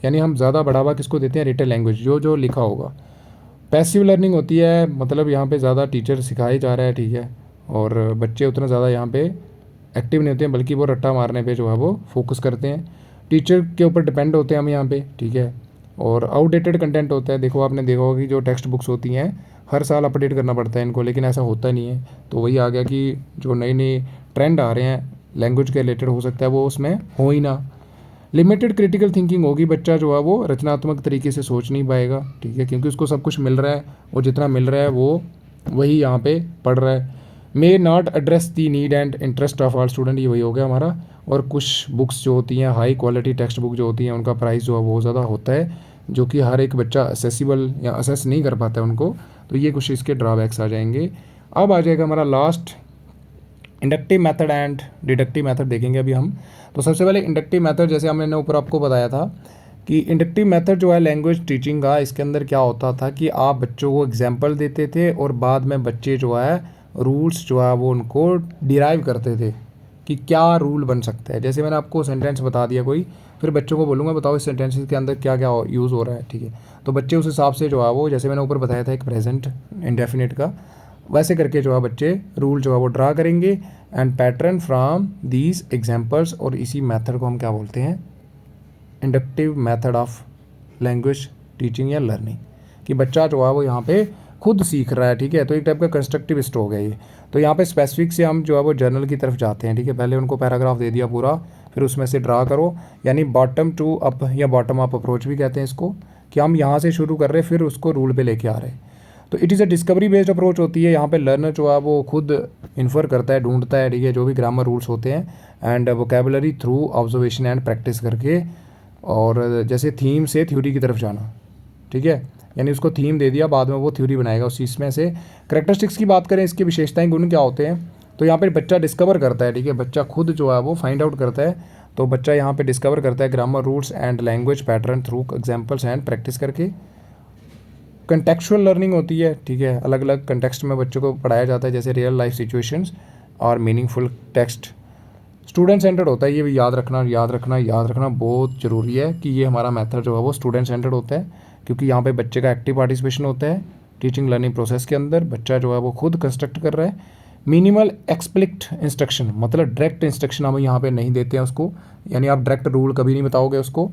यानी हम ज़्यादा बढ़ावा किसको देते हैं, रिटन लैंग्वेज, जो जो लिखा होगा। पैसिव लर्निंग होती है, मतलब यहाँ पे ज़्यादा टीचर सिखाए जा रहा है, ठीक है, और बच्चे उतना ज़्यादा यहाँ पे एक्टिव नहीं होते हैं, बल्कि वो रट्टा मारने पे जो है वो फोकस करते हैं, टीचर के ऊपर डिपेंड होते हैं हम यहाँ पे, ठीक है। और आउटडेटेड कंटेंट होता है, देखो आपने देखा होगा कि जो टेक्स्ट बुक्स होती हैं हर साल अपडेट करना पड़ता है इनको, लेकिन ऐसा होता नहीं है। तो वही आ गया कि जो नई नई ट्रेंड आ रहे हैं लैंग्वेज के रिलेटेड, हो सकता है वो उसमें हो ही ना। लिमिटेड क्रिटिकल थिंकिंग होगी, बच्चा जो है वो रचनात्मक तरीके से सोच नहीं पाएगा, ठीक है, क्योंकि उसको सब कुछ मिल रहा है और जितना मिल रहा है वो वही यहाँ पे पढ़ रहा है। May not address the need and interest of all student, ये वही हो गया हमारा। और कुछ बुक्स जो होती हैं हाई क्वालिटी टेक्स्ट बुक जो होती हैं उनका प्राइस जो है बहुत ज़्यादा होता है, जो कि हर एक बच्चा असेसिबल या असेस नहीं कर पाता है उनको, तो ये कुछ इसके ड्रॉबैक्स आ जाएंगे। अब आ जाएगा हमारा last, inductive method and deductive method देखेंगे अभी हम। तो सबसे पहले इंडक्टिव मेथड, जैसे हमने ऊपर आपको बताया था कि इंडक्टिव मेथड जो है लैंग्वेज टीचिंग का, इसके अंदर क्या होता था कि आप बच्चों को एग्जाम्पल देते थे और बाद में बच्चे जो है रूल्स जो है वो उनको डिराइव करते थे कि क्या रूल बन सकता है। जैसे मैंने आपको सेंटेंस बता दिया कोई, फिर बच्चों को बोलूँगा बताओ इस सेंटेंसेस के अंदर क्या क्या यूज़ हो रहा है, ठीक है, तो बच्चे उस हिसाब से जो है वो, जैसे मैंने ऊपर बताया था एक प्रेजेंट इंडेफिनिट का, वैसे करके जो है बच्चे रूल जो है वो ड्रा करेंगे and pattern from these examples, और इसी मेथड को हम क्या बोलते हैं, inductive method of language teaching या लर्निंग, कि बच्चा जो है वो यहाँ पे खुद सीख रहा है, ठीक है। तो एक टाइप का कंस्ट्रक्टिविस्ट हो गया ये। तो यहाँ पे स्पेसिफिक से हम जो है वो जर्नल की तरफ जाते हैं, ठीक है, पहले उनको पैराग्राफ दे दिया पूरा, फिर उसमें से ड्रा करो, यानी बॉटम टू अप या बॉटम अप अप्रोच भी कहते हैं इसको, कि हम यहाँ से शुरू कर रहे हैं फिर उसको रूल पे लेके आ रहे हैं। तो it is a discovery based approach होती है, यहाँ पे लर्नर जो है वो खुद इन्फर करता है, ढूंढता है, ठीक है, जो भी ग्रामर रूल्स होते हैं and vocabulary through observation and practice करके, और जैसे थीम से थ्योरी की तरफ जाना, ठीक है, यानी उसको थीम दे दिया, बाद में वो थ्योरी बनाएगा उस चीज़ में से। कैरेक्टरिस्टिक्स की बात करें, इसकी विशेषताएं, गुण क्या होते हैं, तो यहाँ पे बच्चा डिस्कवर करता है, ठीक है, बच्चा खुद जो है वो फाइंड आउट करता है। तो बच्चा यहाँ पे डिस्कवर करता है grammar rules and language pattern through examples and practice करके। कंटेक्चुअल लर्निंग होती है, ठीक है, अलग अलग कंटेक्स्ट में बच्चों को पढ़ाया जाता है, जैसे रियल लाइफ सिचुएशंस और मीनिंगफुल टेक्स्ट। स्टूडेंट सेंटर्ड होता है, ये भी याद रखना याद रखना याद रखना बहुत ज़रूरी है कि ये हमारा मेथड जो है वो स्टूडेंट सेंटर्ड होता है, क्योंकि यहाँ पे बच्चे का एक्टिव पार्टिसिपेशन होता है टीचिंग लर्निंग प्रोसेस के अंदर। बच्चा जो है वो खुद कंस्ट्रक्ट कर रहा है। मिनिमल एक्सप्लिक्ट इंस्ट्रक्शन, मतलब डायरेक्ट इंस्ट्रक्शन हम यहाँ पे नहीं देते हैं उसको, यानी आप डायरेक्ट रूल कभी नहीं बताओगे उसको,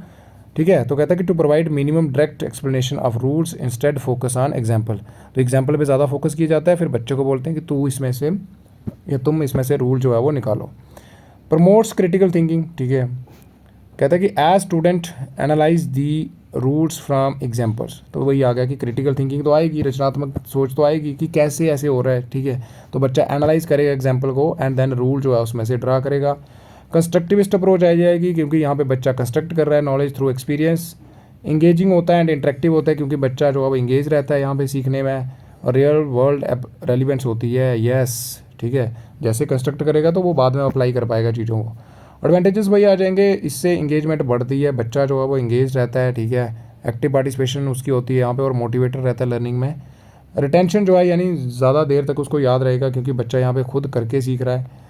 ठीक है। तो कहता है कि to provide minimum direct explanation of rules instead focus on example. तो एग्जाम्पल पे ज़्यादा फोकस किया जाता है, फिर बच्चे को बोलते हैं कि तू इसमें से या तुम इसमें से रूल जो है वो निकालो। प्रमोट्स क्रिटिकल थिंकिंग, ठीक है, कहता है कि as student analyse the rules from examples. तो वही आ गया कि क्रिटिकल थिंकिंग तो आएगी, रचनात्मक सोच तो आएगी कि कैसे ऐसे हो रहा है, ठीक है। तो बच्चा एनालाइज करेगा एग्जाम्पल को एंड देन रूल जो है उसमें से ड्रा करेगा। कंस्ट्रक्टिविस्ट अप्रोच आ जाएगी, क्योंकि यहाँ पे बच्चा कंस्ट्रक्ट कर रहा है नॉलेज थ्रू एक्सपीरियंस। इंगेजिंग होता है एंड इंटरेक्टिव होता है, क्योंकि बच्चा जो अब इंगेज रहता है यहाँ पे सीखने में। और रियल वर्ल्ड रेलिवेंस होती है, यस, ठीक है, जैसे कंस्ट्रक्ट करेगा तो वो बाद में अप्लाई कर पाएगा चीज़ों को। एडवांटेजेस वही आ जाएंगे, इससे इंगेजमेंट बढ़ती है, बच्चा जो है वो इंगेज रहता है, ठीक है, एक्टिव पार्टिसिपेशन उसकी होती है यहाँ पे और मोटिवेटेड रहता है लर्निंग में। रिटेंशन जो है यानी ज़्यादा देर तक उसको याद रहेगा, क्योंकि बच्चा यहाँ पे खुद करके सीख रहा है।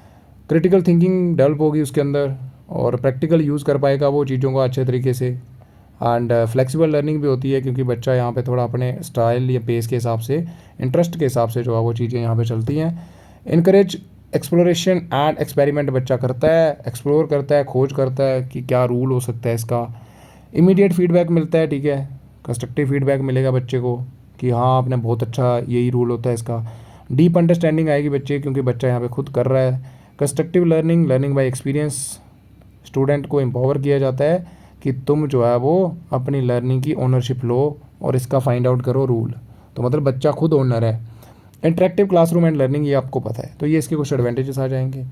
क्रिटिकल थिंकिंग डेवलप होगी उसके अंदर और प्रैक्टिकल यूज़ कर पाएगा वो चीज़ों को अच्छे तरीके से। एंड फ्लेक्सिबल लर्निंग भी होती है, क्योंकि बच्चा यहाँ पे थोड़ा अपने स्टाइल या पेस के हिसाब से, इंटरेस्ट के हिसाब से जो है वो चीज़ें यहाँ पे चलती हैं। इनकरेज एक्सप्लोरेशन एंड एक्सपेरिमेंट, बच्चा करता है, एक्सप्लोर करता है, खोज करता है कि क्या रूल हो सकता है इसका। इमीडिएट फीडबैक मिलता है, ठीक है, कंस्ट्रक्टिव फीडबैक मिलेगा बच्चे को कि हाँ आपने बहुत अच्छा, यही रूल होता है इसका। डीप अंडरस्टैंडिंग आएगी बच्चे, क्योंकि बच्चा यहाँ पे खुद कर रहा है। Constructive learning, learning by experience, student को एम्पावर किया जाता है कि तुम जो है वो अपनी लर्निंग की ओनरशिप लो और इसका फाइंड आउट करो रूल। तो मतलब बच्चा खुद ओनर है। इंटरेक्टिव क्लासरूम एंड लर्निंग, ये आपको पता है, तो ये इसके कुछ एडवांटेजेस आ जाएंगे।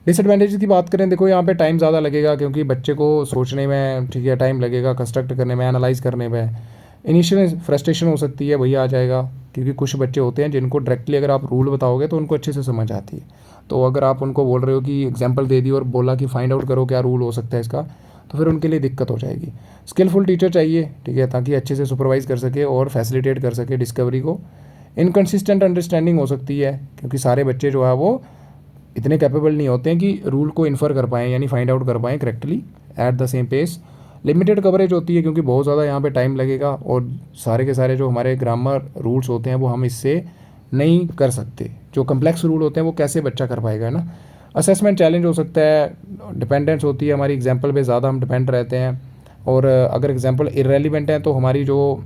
डिसएडवांटेजेस की बात करें, देखो यहाँ पे टाइम ज़्यादा लगेगा, क्योंकि बच्चे को सोचने में, ठीक है, टाइम लगेगा, कंस्ट्रक्ट करने में, एनालाइज करने में। इनिशियल फ्रस्ट्रेशन हो सकती है, वही आ जाएगा, क्योंकि कुछ बच्चे होते हैं जिनको डायरेक्टली अगर आप रूल बताओगे तो उनको अच्छे से समझ आती है। तो अगर आप उनको बोल रहे हो कि एग्जाम्पल दे दी और बोला कि फाइंड आउट करो क्या रूल हो सकता है इसका, तो फिर उनके लिए दिक्कत हो जाएगी। स्किलफुल टीचर चाहिए, ठीक है, ताकि अच्छे से सुपरवाइज़ कर सके और फैसिलिटेट कर सके डिस्कवरी को। इनकन्सिस्टेंट अंडरस्टैंडिंग हो सकती है, क्योंकि सारे बच्चे जो है वो इतने कैपेबल नहीं होते हैं कि रूल को इन्फर कर पाएँ, यानी फाइंड आउट कर पाएँ correctly at the same pace. Limited coverage होती है, क्योंकि बहुत ज़्यादा यहाँ पे टाइम लगेगा और सारे के सारे जो हमारे ग्रामर रूल्स होते हैं वो हम इससे नहीं कर सकते। जो कम्प्लेक्स रूल होते हैं वो कैसे बच्चा कर पाएगा, है ना। असेसमेंट चैलेंज हो सकता है, डिपेंडेंस होती है हमारी एग्जाम्पल पे, ज़्यादा हम डिपेंड रहते हैं, और अगर एग्जाम्पल इरेलीवेंट है तो हमारी जो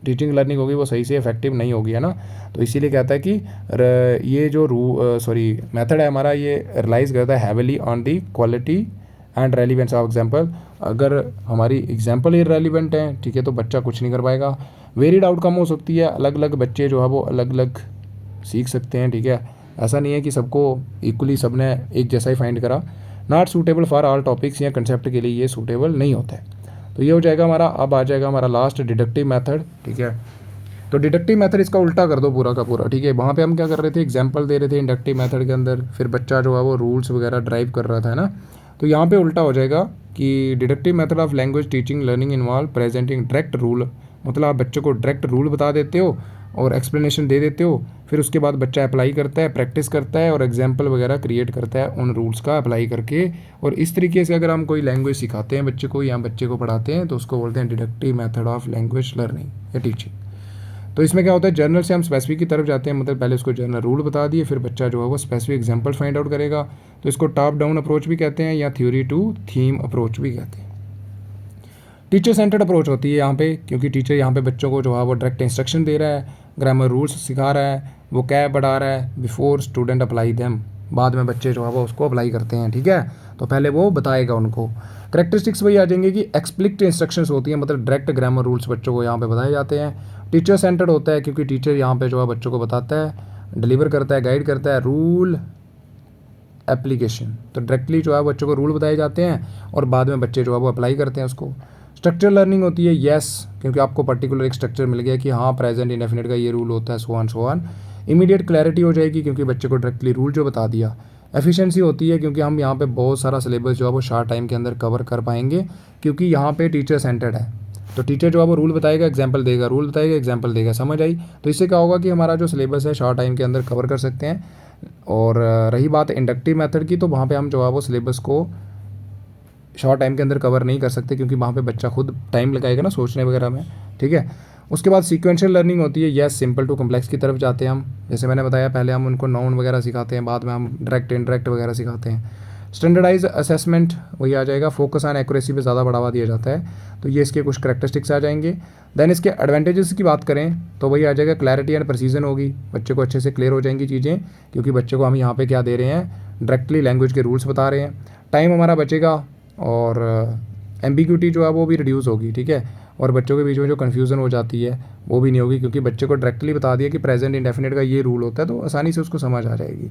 टीचिंग लर्निंग होगी वो सही से इफेक्टिव नहीं होगी, है ना। तो इसीलिए कहता है कि ये जो मेथड है हमारा, ये रिलाइज करता है heavily on the quality and relevance of example. अगर हमारी एग्जाम्पल इरेलीवेंट है, ठीक है, तो बच्चा कुछ नहीं कर पाएगा। वेरिड आउटकम हो सकती है, अलग अलग बच्चे जो है वो अलग अलग सीख सकते हैं, ठीक है, ऐसा नहीं है कि सबको इक्वली सबने एक जैसा ही फाइंड करा। Not suitable for all topics, या कंसेप्ट के लिए ये सूटेबल नहीं होता है। तो ये हो जाएगा हमारा। अब आ जाएगा हमारा लास्ट डिडक्टिव मेथड, ठीक है। तो डिडक्टिव मेथड इसका उल्टा कर दो पूरा का पूरा, ठीक है। वहाँ पे हम क्या कर रहे थे, एग्जाम्पल दे रहे थे इंडक्टिव मेथड के अंदर, फिर बच्चा जो है वो रूल्स वगैरह ड्राइव कर रहा था, है ना। तो यहाँ पे उल्टा हो जाएगा कि deductive method of language teaching learning involve presenting direct rule, मतलब आप बच्चे को डायरेक्ट रूल बता देते हो और एक्सप्लेनेशन दे देते हो, फिर उसके बाद बच्चा अप्लाई करता है, प्रैक्टिस करता है और एग्जाम्पल वगैरह क्रिएट करता है उन रूल्स का अप्लाई करके। और इस तरीके से अगर हम कोई लैंग्वेज सिखाते हैं बच्चे को या बच्चे को पढ़ाते हैं तो उसको बोलते हैं deductive method of language learning या टीचिंग। तो इसमें क्या होता है, जर्नल से हम स्पेसिफिक की तरफ जाते हैं, मतलब पहले उसको जर्नल रूल बता दिए, फिर बच्चा जो है वो स्पेसिफिक एग्जाम्पल फाइंड आउट करेगा। तो इसको टॉप डाउन अप्रोच भी कहते हैं या थ्योरी टू थीम अप्रोच भी कहते हैं। टीचर सेंटर्ड अप्रोच होती है यहाँ पे, क्योंकि टीचर यहाँ पे बच्चों को जो है वो डायरेक्ट इंस्ट्रक्शन दे रहा है, ग्रामर रूल्स सिखा रहा है, वो क्या बढ़ा रहा है, बिफोर स्टूडेंट अप्लाई देम, बाद में बच्चे जो है वो उसको अप्लाई करते हैं, ठीक है। तो पहले वो बताएगा उनको। करेक्टरिस्टिक्स वही आ जाएंगे कि एक्सप्लिक्ट इंस्ट्रक्शंस होती हैं, मतलब डायरेक्ट ग्रामर रूल्स बच्चों को यहाँ पे बताए जाते हैं। टीचर सेंटर्ड होता है, क्योंकि टीचर यहाँ पे जो है बच्चों को बताता है, डिलीवर करता है, गाइड करता है। रूल एप्लीकेशन, तो डायरेक्टली जो है बच्चों को रूल बताए जाते हैं और बाद में बच्चे जो है वो अप्लाई करते हैं उसको। स्ट्रक्चर लर्निंग होती है येस, क्योंकि आपको पर्टिकुलर एक स्ट्रक्चर मिल गया कि हाँ प्रेजेंट इंडेफिनिट का ये रूल होता है, सो ऑन। इमीडिएट क्लैरिटी हो जाएगी क्योंकि बच्चे को डायरेक्टली रूल जो बता दिया। एफिशिएंसी होती है क्योंकि हम यहाँ पे बहुत सारा सिलेबस जो है वो शॉर्ट टाइम के अंदर कवर कर पाएंगे क्योंकि यहाँ पे टीचर सेंटर्ड है। तो टीचर जो है वो रूल बताएगा, एग्जाम्पल देगा, रूल बताएगा, एग्जाम्पल देगा, समझ आई। तो इससे क्या होगा कि हमारा जो सिलेबस है शॉर्ट टाइम के अंदर कवर कर सकते हैं। और रही बात इंडक्टिव मेथड की, तो वहाँ पे हम जो है वो सिलेबस को शॉर्ट टाइम के अंदर कवर नहीं कर सकते क्योंकि वहाँ पे बच्चा खुद टाइम लगाएगा ना सोचने वगैरह में, ठीक है। उसके बाद सीक्वेंशियल लर्निंग होती है, यस सिंपल टू कम्प्लेक्स की तरफ जाते हैं हम। जैसे मैंने बताया पहले हम उनको नाउन वगैरह सिखाते हैं, बाद में हम डायरेक्ट इनडायरेक्ट वगैरह सिखाते हैं। स्टैंडर्डाइज असेसमेंट वही आ जाएगा, फोकस ऑन एक्यूरेसी पे ज़्यादा बढ़ावा दिया जाता है। तो ये इसके कुछ करेक्टरिस्टिक्स आ जाएंगे। देन इसके एडवांटेजेस की बात करें तो वही आ जाएगा, क्लैरिटी एंड प्रिसीजन होगी, बच्चे को अच्छे से क्लियर हो जाएंगी चीज़ें क्योंकि बच्चे को हम यहाँ पे क्या दे रहे हैं, डायरेक्टली लैंग्वेज के रूल्स बता रहे हैं। टाइम हमारा बचेगा और एम्बिग्यूटी जो है वो भी रिड्यूस होगी, ठीक है। और बच्चों के बीच में जो कन्फ्यूज़न हो जाती है वो भी नहीं होगी क्योंकि बच्चे को डायरेक्टली बता दिया कि प्रेजेंट इंडेफिनिट का ये रूल होता है, तो आसानी से उसको समझ आ जाएगी।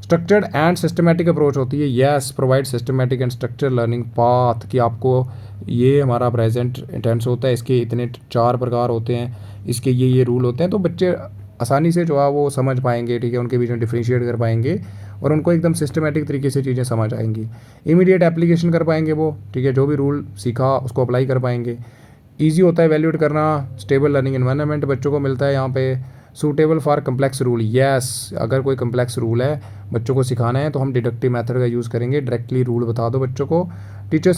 स्ट्रक्चर्ड एंड सिस्टमेटिक अप्रोच होती है, yes provide systematic and structure learning path, कि आपको ये हमारा प्रेजेंट टेंस होता है, इसके इतने 4 प्रकार होते हैं, इसके ये रूल होते हैं, तो बच्चे आसानी से जो है वो समझ पाएंगे, ठीक है, उनके बीच में डिफ्रेंशिएट कर पाएंगे और उनको एकदम सिस्टमेटिक तरीके से चीज़ें समझ आएंगी। इमीडिएट एप्लीकेशन कर पाएंगे वो, ठीक है, जो भी रूल सीखा उसको अप्लाई कर पाएंगे। ईजी होता है वैल्यूएट करना, स्टेबल लर्निंग एनवायरनमेंट बच्चों को मिलता है यहाँ पे। Suitable for complex rule, yes अगर कोई कम्प्लेक्स रूल है बच्चों को सिखाना है तो हम डिडक्टिव मेथड का यूज़ करेंगे, डायरेक्टली रूल बता दो बच्चों को। टीचर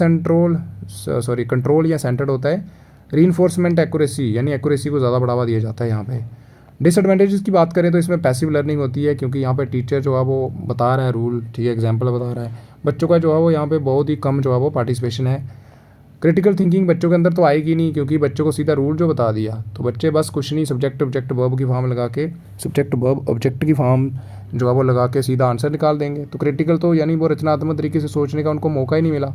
कंट्रोल या सेंटर्ड होता है। रीइंफोर्समेंट एक्यूरेसी, यानी एक्यूरेसी को ज़्यादा बढ़ावा दिया जाता है यहाँ पे। डिसएडवांटेजेस की बात करें तो इसमें पैसिव लर्निंग होती है क्योंकि यहाँ पे टीचर जो है वो बता रहा है रूल, ठीक है, एग्जाम्पल बता रहा है, बच्चों का जो है वो यहाँ पे बहुत ही कम जो है वो पार्टिसिपेशन है। क्रिटिकल थिंकिंग बच्चों के अंदर तो आएगी नहीं क्योंकि बच्चों को सीधा रूल जो बता दिया तो बच्चे बस कुछ नहीं, सब्जेक्ट ऑब्जेक्ट वर्ब की फॉर्म लगा के, सब्जेक्ट वर्ब ऑब्जेक्ट की फॉर्म जो है वो लगा के सीधा आंसर निकाल देंगे। तो क्रिटिकल तो यानी वो रचनात्मक तरीके से सोचने का उनको मौका ही नहीं मिला,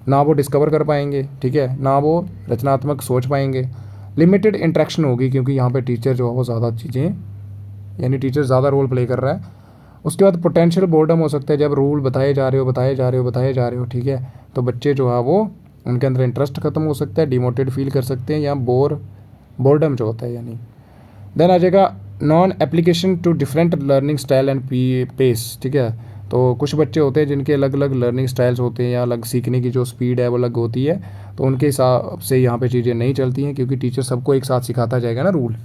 ना वो डिस्कवर कर पाएंगे, ठीक है, ना वो रचनात्मक सोच पाएंगे। लिमिटेड इंटरेक्शन होगी क्योंकि यहाँ पे टीचर जो है वो ज़्यादा चीज़ें, यानी टीचर ज़्यादा रोल प्ले कर रहा है। उसके बाद पोटेंशियल बोर्डम हो सकता है, जब रूल बताए जा रहे हो, ठीक है, तो बच्चे जो है वो उनके अंदर इंटरेस्ट खत्म हो सकता है, डिमोटिवेट फील कर सकते हैं या बोर्डम जो होता है यानी। देन आ जाएगा non application to different learning style and pace, ठीक है। तो कुछ बच्चे होते हैं जिनके अलग अलग लर्निंग स्टाइल्स होते हैं या अलग सीखने की जो स्पीड है वो अलग होती है, तो उनके हिसाब से यहाँ पे चीज़ें नहीं चलती हैं क्योंकि टीचर सबको एक साथ सिखाता जाएगा ना रूल।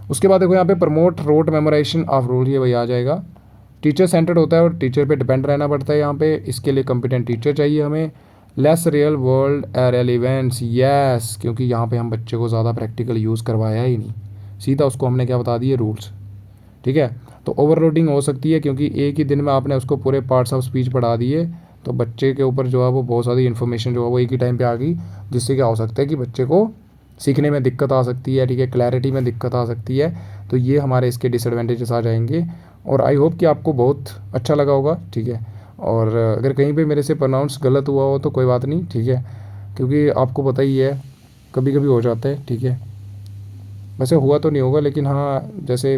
उसके बाद देखो यहाँ पे promote rote memorisation of rule, ये वही आ जाएगा। टीचर सेंटर्ड होता है और टीचर पे डिपेंड रहना पड़ता है यहाँ पे, इसके लिए कॉम्पिटेंट टीचर चाहिए हमें। Less real world relevance, yes क्योंकि यहाँ पे हम बच्चे को ज़्यादा प्रैक्टिकल यूज़ करवाया ही नहीं, सीधा उसको हमने क्या बता दिए, रूल्स, ठीक है। तो ओवरलोडिंग हो सकती है क्योंकि एक ही दिन में आपने उसको पूरे पार्ट्स ऑफ स्पीच पढ़ा दिए तो बच्चे के ऊपर जो है वो बहुत सारी इन्फॉर्मेशन जो है वो एक ही टाइम पे आ गई, जिससे क्या हो सकता है कि बच्चे को सीखने में दिक्कत आ सकती है, ठीक है, क्लैरिटी में दिक्कत आ सकती है। तो ये हमारे इसके डिसएडवांटेजेस आ जाएंगे और आई होप कि आपको बहुत अच्छा लगा होगा, ठीक है। और अगर कहीं पे मेरे से प्रोनाउंस गलत हुआ हो तो कोई बात नहीं, ठीक है, क्योंकि आपको पता ही है कभी कभी हो जाता है, ठीक है। वैसे हुआ तो नहीं होगा लेकिन हाँ, जैसे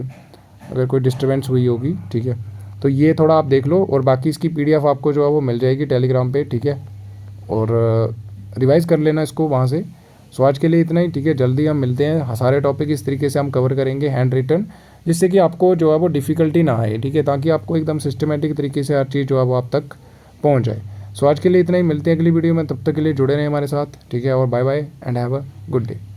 अगर कोई डिस्टर्बेंस हुई होगी, ठीक है, तो ये थोड़ा आप देख लो और बाकी इसकी PDF आपको जो है वो मिल जाएगी टेलीग्राम पे, ठीक है, और रिवाइज़ कर लेना इसको वहाँ से। सो आज के लिए इतना ही, ठीक है, जल्दी हम मिलते हैं, सारे टॉपिक इस तरीके से हम कवर करेंगे हैंड रिटन, जिससे कि आपको जो है वो डिफ़िकल्टी ना आए, ठीक है, ताकि आपको एकदम सिस्टमेटिक तरीके से हर चीज़ जो है वो आप तक पहुँच जाए। सो आज के लिए इतना ही, मिलते हैं अगली वीडियो में, तब तक के लिए जुड़े रहें हमारे साथ, ठीक है, और bye bye and have a good day.